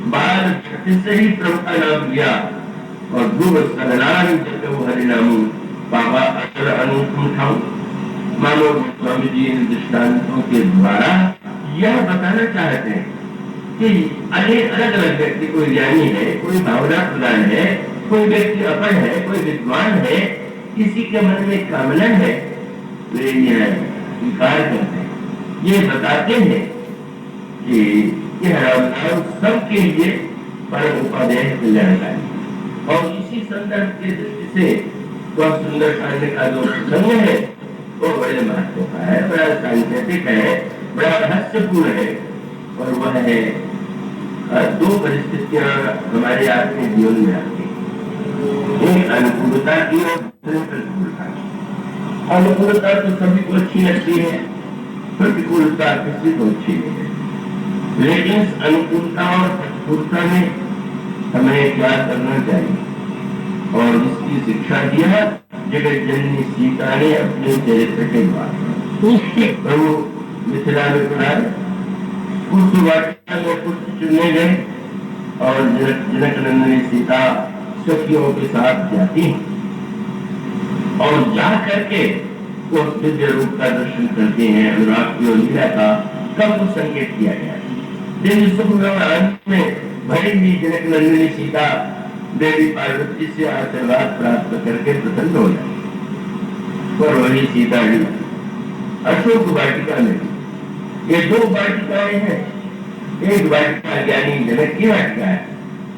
[SPEAKER 1] बाल से ही प्रभु का नाम लिया, और ध्रुव सगलान जब वो हरिनाम बाबा अक्षर अनुकूल था। मानो स्वामी जी इन दृष्टांतों के द्वारा यह बताना चाहते हैं कि अनेक अलग अलग व्यक्ति, कोई ज्ञानी है, कोई भावना प्रधान है, कोई व्यक्ति अपढ़ है, कोई विद्वान है, किसी के मन में कामना है, वे यह स्वीकार करते हैं, ये बताते हैं कि यह राम सबके लिए परम उपादेय कल्याणकारी। और इसी संदर्भ की दृष्टि से वह सुंदर कांड का जो प्रसंग है वो बड़े महत्व का है, बड़ा सांकेतिक है, बड़ा रहस्यपूर्ण है। और वह है 2 परिस्थितियां हमारे आपके जीवन में आती हैं, एक अनुकूलता की और दूसरे प्रतिकूलता की। अनुकूलता तो सभी को अच्छी लगती है, प्रतिकूलता किसी को अच्छी नहीं है। लेकिन अनुकूलता और प्रतिकूलता में हमें क्या करना चाहिए, और इसकी शिक्षा दिया जगत जननी सीता ने अपने चरित्र के द्वारा। प्रभु मिथिला में पढ़ाए, पुष्प वाटिका में पुष्प चुनने गए, और जनक नंदिनी सीता सखियों के साथ जाती, और जा करके वो दिव्य रूप का दर्शन करते हैं। अनुराग की लीला का कब संकेत किया गया है। दिन सुख में भरी हुई जनक नंदिनी सीता देवी पार्वती से आशीर्वाद प्राप्त करके प्रसन्न हो जाए, और वही सीता जी अशोक वाटिका में, ये 2 वाटिकाएं हैं। एक वाटिका ज्ञानी जनक की वाटिका है,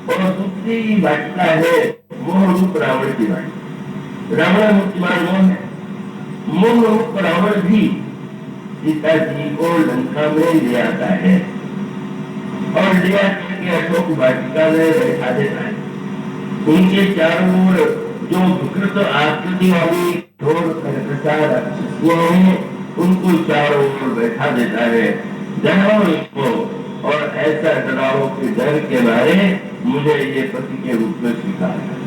[SPEAKER 1] और दूसरी वाटिका है मोह रूप रावण की वाटिका। रावण मूर्तिमान मोह है, मोह रूप रावण भी सीता जी को लंका में ले आता है, और ले आकर के अशोक वाटिका में बैठा देता है। उनके चारों ओर जो विकृत आकृति वाली घोर कर्कशा राक्षसियां हैं, उनको चारों ओर बैठा देता है। डराओ इसको, और ऐसा डराओ कि डर के मारे मुझे ये पति के रूप में स्वीकार कर।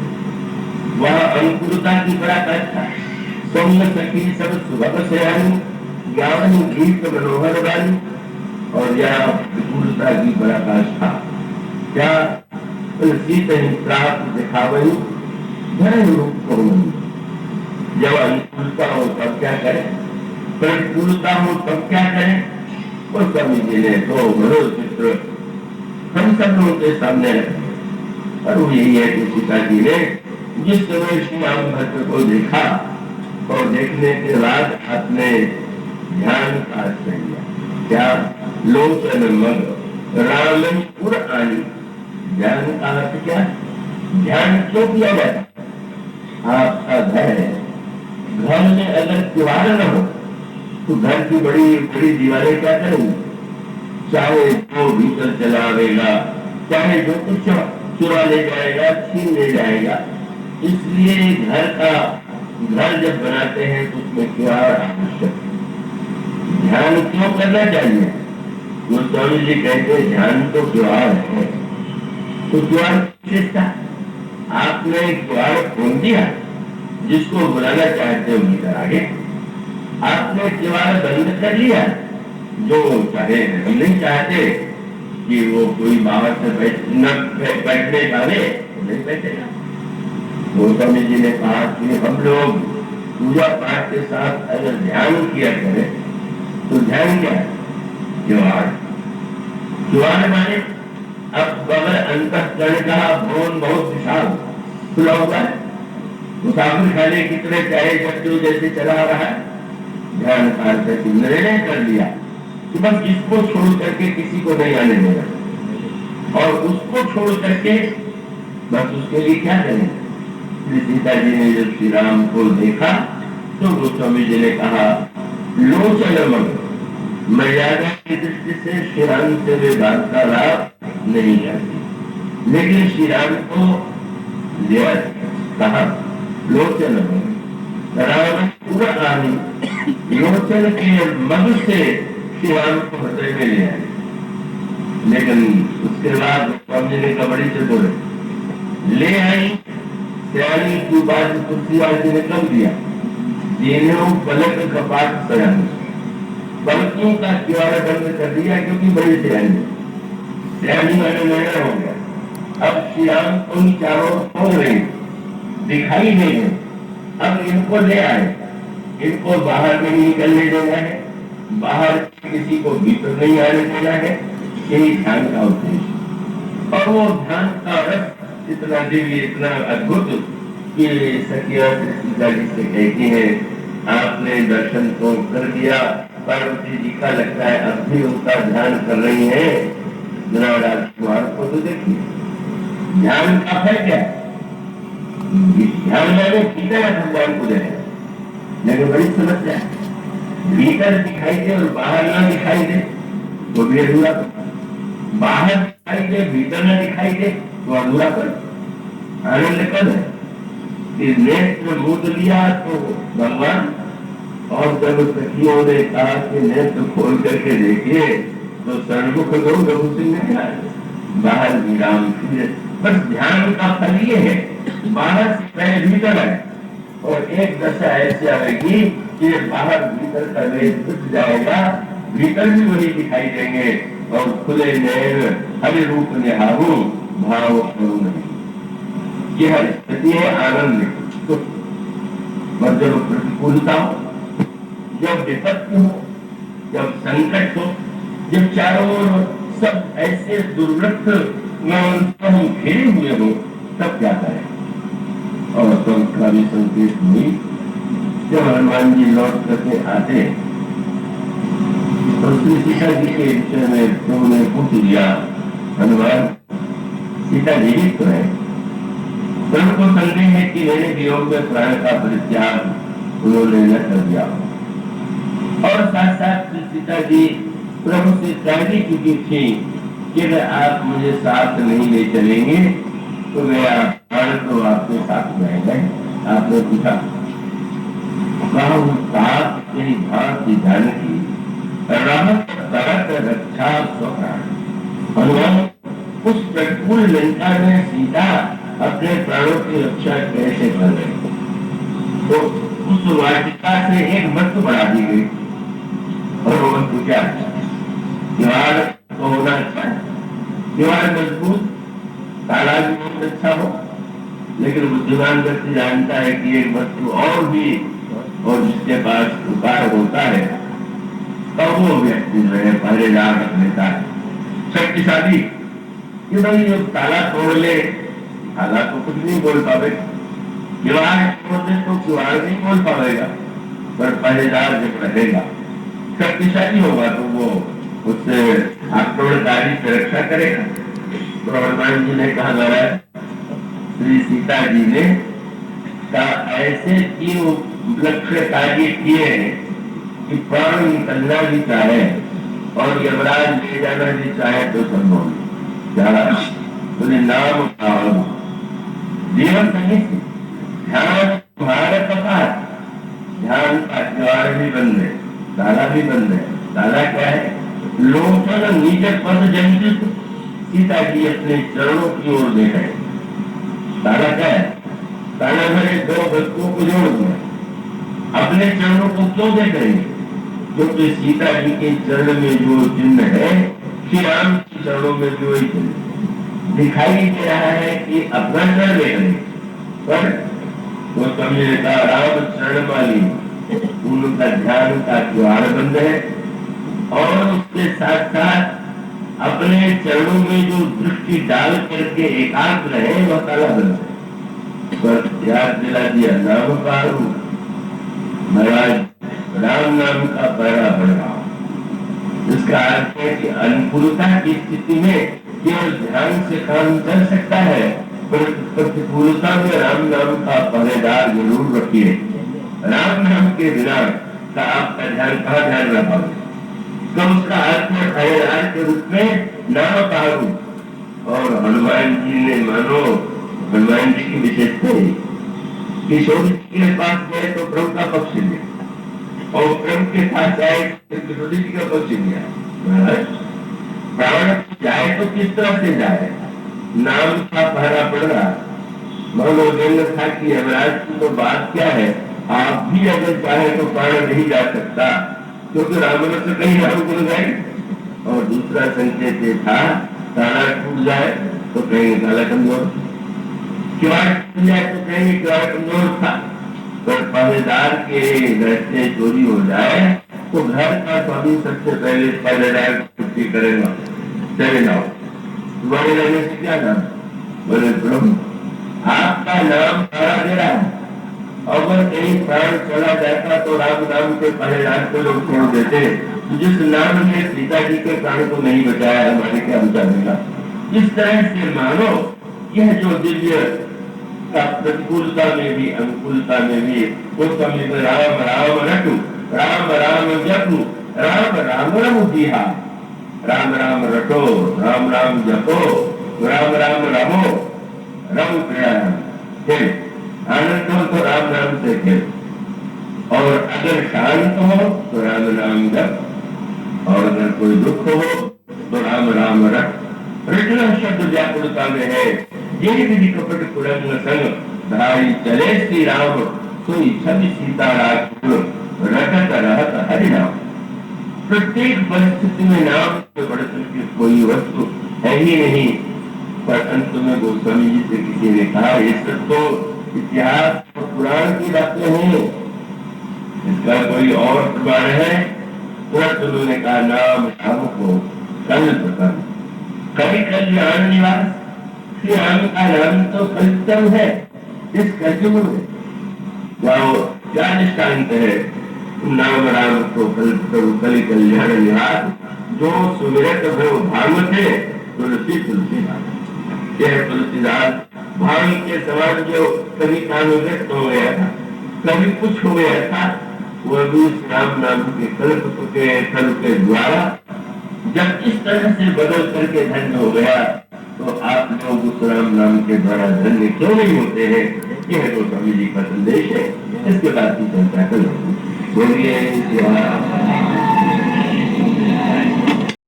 [SPEAKER 1] वह अनुकूलता की पराकाष्ठा, सौम्य सखी सब सुभग सयानी, ज्ञान गीत मनोहर वाली, और यह अनुकूलता की पराकाष्ठा क्या सीत प्राप्त दिखावनी धन रूप को। जब अनुकूलता हो तब क्या करें, प्रतिकूलता हो तब क्या करें। और स्वामी जी ने तो बड़ो चित्र हम सब लोगों के सामने रखे। और वो यही है कि सीता जी ने जिस समय श्री राम भद्र को देखा और देखने के बाद अपने ध्यान का आश्रय लिया। क्या लोचन मग रामन पुर आनी। ध्यान का अर्थ क्या, ध्यान क्यों किया जाता। आपका घर है, घर में अगर किवाड़ न हो तो घर की बड़ी बड़ी दीवारें क्या करेंगी, चाहे वो भीतर चला आवेगा, चाहे जो कुछ चुरा ले जाएगा, छीन ले जाएगा। इसलिए घर जब बनाते हैं तो उसमें किवाड़ आवश्यक है। ध्यान क्यों करना चाहिए, गोस्वामी जी कहते हैं ध्यान तो किवाड़ है। तो किवाड़ विशेषता, आपने किवाड़ खोल दिया, जिसको बुलाना चाहते हो भीतर आगे। आपने किवाड़ बंद कर लिया, जो चाहे हम नहीं चाहते कि वो कोई बाहर से बैठने जावे तो नहीं बैठेगा। गोस्वामी जी ने कहा कि हम लोग पूजा पाठ के साथ अगर ध्यान किया करें तो ध्यान क्या है, किवाड़। किवाड़ माने अब अगर अंतःकरण का भवन बहुत विशाल खुला हुआ है, मुसाफिर खाने कितने चाहे बच्चों जैसे चला रहा है, ध्यान करके निर्णय कर लिया कि बस इसको छोड़ करके किसी को नहीं आने देगा, और उसको छोड़ करके बस उसके लिए क्या करें। सीता जी ने जब श्री राम को देखा तो गोस्वामी जी ने कहा लोचन मग, मर्यादा की दृष्टि से श्री राम से वे वार्तालाप नहीं करती, लेकिन श्री राम को लिया कहा लोचन मग राम पूरा आनी। लोचन के मग से श्री राम को हृदय में ले आए। लेकिन उसके बाद स्वामी ने कबड़ी से बोले ले आई त्यानी की बात तुलसीदास जी ने कब दिया, तीनों पलक कपाट सयानी। पलकों का किवाड़ बंद कर दिया क्योंकि बड़ी सयानी मैंने निर्णय हो गया। अब श्री राम उन चारों हो रहे दिखाई नहीं है, अब इनको ले आए, इनको बाहर में नहीं निकलने देना है, बाहर किसी को भीतर नहीं आने देना है। यही ध्यान का उद्देश्य। और वो ध्यान का रस इतना दिव्य, इतना अद्भुत कि सखिया सीता जी से कहती है आपने दर्शन तो कर दिया, पार्वती जी का लगता है अब भी उनका ध्यान कर रही है। जरा राजकुमार को तो देखिए, ध्यान का है क्या, ध्यान मैंने भीतर भगवान को देखा, लेकिन बड़ी समस्या है भीतर दिखाई दे और बाहर ना दिखाई दे तो भी अधूरा, बाहर दिखाई दे भीतर ना दिखाई दे तो अधूरा कर। आनंद कब है कि नेत्र मूद लिया तो भगवान, और जब सखियों ने कहा कि नेत्र खोल करके देखिए तो सर्वमुख लोग रघु सिंह ने बाहर भी राम। बस ध्यान का फल ये है, बाहर से पहले भीतर है, और एक दशा ऐसी आएगी कि बाहर भीतर का वेद टूट जाएगा, भीतर भी वही दिखाई देंगे, और खुले नैन हरि रूप निहारू भाव करूं नहीं। यह स्थिति है आनंद तो। और जब प्रतिकूलता हो, जब विपत्ति हो, जब संकट हो, जब चारों ओर सब ऐसे दुर्वृत्त हम घेरे हुए हो, तब क्या करें। और तब का भी संकेत हुई जब हनुमान जी लौट करके आते तो श्री सीता जी के विषय में प्रभु ने पूछ लिया, हनुमान सीता जीवित तो है। प्रभु को संदेह है कि मेरे वियोग में प्राण का परित्याग उन्होंने न कर दिया, और साथ साथ सीता जी प्रभु से त्यागी चुकी थी कि अगर आप मुझे साथ नहीं ले चलेंगे तो मेरा प्राण तो आपके साथ जाएगा। आपने पूछा साथ तेरी भांति जानकी रहत करत रक्षा स्वप्राण। हनुमान उस प्रतिकूल लंका में सीता अपने प्राणों की रक्षा कैसे कर रही, तो उस वाटिका से एक वस्तु बढ़ा दी गई। और वो वस्तु क्या है? दीवार तो होना अच्छा है, दीवार मजबूत, ताला भी बहुत अच्छा हो, लेकिन बुद्धिमान व्यक्ति जानता है कि एक वस्तु और भी, और जिसके पास उपाय होता है तो वो व्यक्ति जो है पहरेदार रख लेता है शक्तिशाली, कि भाई जो ताला तोड़ ले, ताला तो कुछ नहीं बोल पावे, दीवार तोड़ दे तो दीवार नहीं बोल पाएगा, पर पहरेदार जब रहेगा शक्तिशाली होगा तो वो उससे आक्रमणकारी से रक्षा करेगा। तो हनुमान जी ने कहा महाराज श्री सीता जी ने का ऐसे तीन लक्ष्य कार्य किए कि प्राण निकलना भी चाहे और यमराज ले जाना भी चाहे तो संभव नहीं। तुझे नाम जीवन संगीत ध्यान तुम्हारे पास, ध्यान का द्वार भी बंद है, ताला भी बंद है। ताला क्या है? लोचन नीचे पद जंजित, सीता जी अपने चरणों की ओर देख रहे। ताला क्या है? ताला मेरे दो वस्तुओं को जोड़ दिया, अपने चरणों को क्यों देख रहे हैं? क्योंकि सीता जी के चरण में जो चिन्ह है, श्री राम के चरणों में भी वही चिन्ह दिखाई दे रहा है कि अपना चरण देख रहे, पर वो समझे का राम चरण वाली उनका ध्यान का द्वार बंद है, और उसके साथ साथ अपने चरणों में जो दृष्टि डाल करके एकाग्र है वह ताला बंद है। पर याद दिला दिया नाम पारू, महाराज राम नाम का पहरा बढ़ रहा। इसका अर्थ है कि अनुकूलता की स्थिति में केवल ध्यान से काम चल सकता है, पर प्रतिकूलता में राम नाम का पहरेदार जरूर रखिए। राम नाम के बिना का आपका ध्यान कहाँ ध्यान रह पाओगे? तो उसका अर्थ है पहरेदार के रूप में नाम पारू। और हनुमान जी ने मानो हनुमान जी की विशेषता है कि किशोर जी के पास गए तो प्रभु का पक्ष लिया, और प्रभु के पास जाए तो किशोर जी का पक्ष लिया। प्राण जाए तो किस तरह से जाए? नाम का पहरा पड़ रहा। मनोरंजन था कि यमराज की तो बात क्या है, आप भी अगर चाहे तो प्राण नहीं जा सकता, क्योंकि राम से कहीं राम गुरु गए। और दूसरा संकेत ये था ताला टूट जाए तो कहीं ताला कमजोर, किवाड़ टूट जाए तो कहीं किवाड़ कमजोर था, पर पहरेदार के रहते चोरी हो जाए तो घर का स्वामी सबसे पहले पहरेदार छुट्टी करेगा, चले जाओ। तुम्हारे रहने से क्या नाम? बोले प्रभु आपका नाम तारा दे रहा है, अगर कहीं प्राण चला जाता तो राम नाम के पहरेदार को लोग छोड़ देते। जिस नाम ने सीता जी के प्राण को नहीं बचाया, हमारे क्या बचाएगा? इस तरह से मानो यह जो दिव्य का प्रतिकूलता में भी अनुकूलता में भी उस समय में राम राम रटू, राम राम जपू, राम राम रमू दिया, राम राम रटो, राम राम जपो, राम राम रमो, रम प्रिया खेल, आनंद हो तो राम नाम से खेल, और अगर शांत हो तो राम नाम जप, और अगर कोई दुख हो तो राम राम रट। रटना शब्द व्याकुलता में है। ये विधि कपट कुरंग संग धारी चले श्री राम, सोई छवि सीता राखूल, रटत रहत हरि नाम। प्रत्येक परिस्थिति में नाम से बढ़ करके कोई वस्तु है ही नहीं। पर अंत में गोस्वामी जी से किसी ने कहा ये सब तो इतिहास और पुराण की बातें हैं, इसका कोई और प्रमाण है? तुरंत उन्होंने कहा नाम राम को कल्प कर, कभी कल्याण निवास, श्री राम का नाम तो कल्पतम है। इस कलयुग में क्या दृष्टांत है? नाम राम को कल्प करो कलि कल्याण निवास, जो सुमिरत भव भांग थे तुलसी तुलसीदास। यह तुलसीदास भांग के समान जो कभी कानुग्रस्त हो गया था, कभी कुछ हो गया था, वह भी राम नाम के कल्प के फल के द्वारा जब इस तरह से बदल करके धन्य हो गया तो आप लोग उस राम नाम के द्वारा धन्य क्यों नहीं होते हैं? यह तो स्वामी जी का संदेश है। इसके बाद की चर्चा करो। बोलिए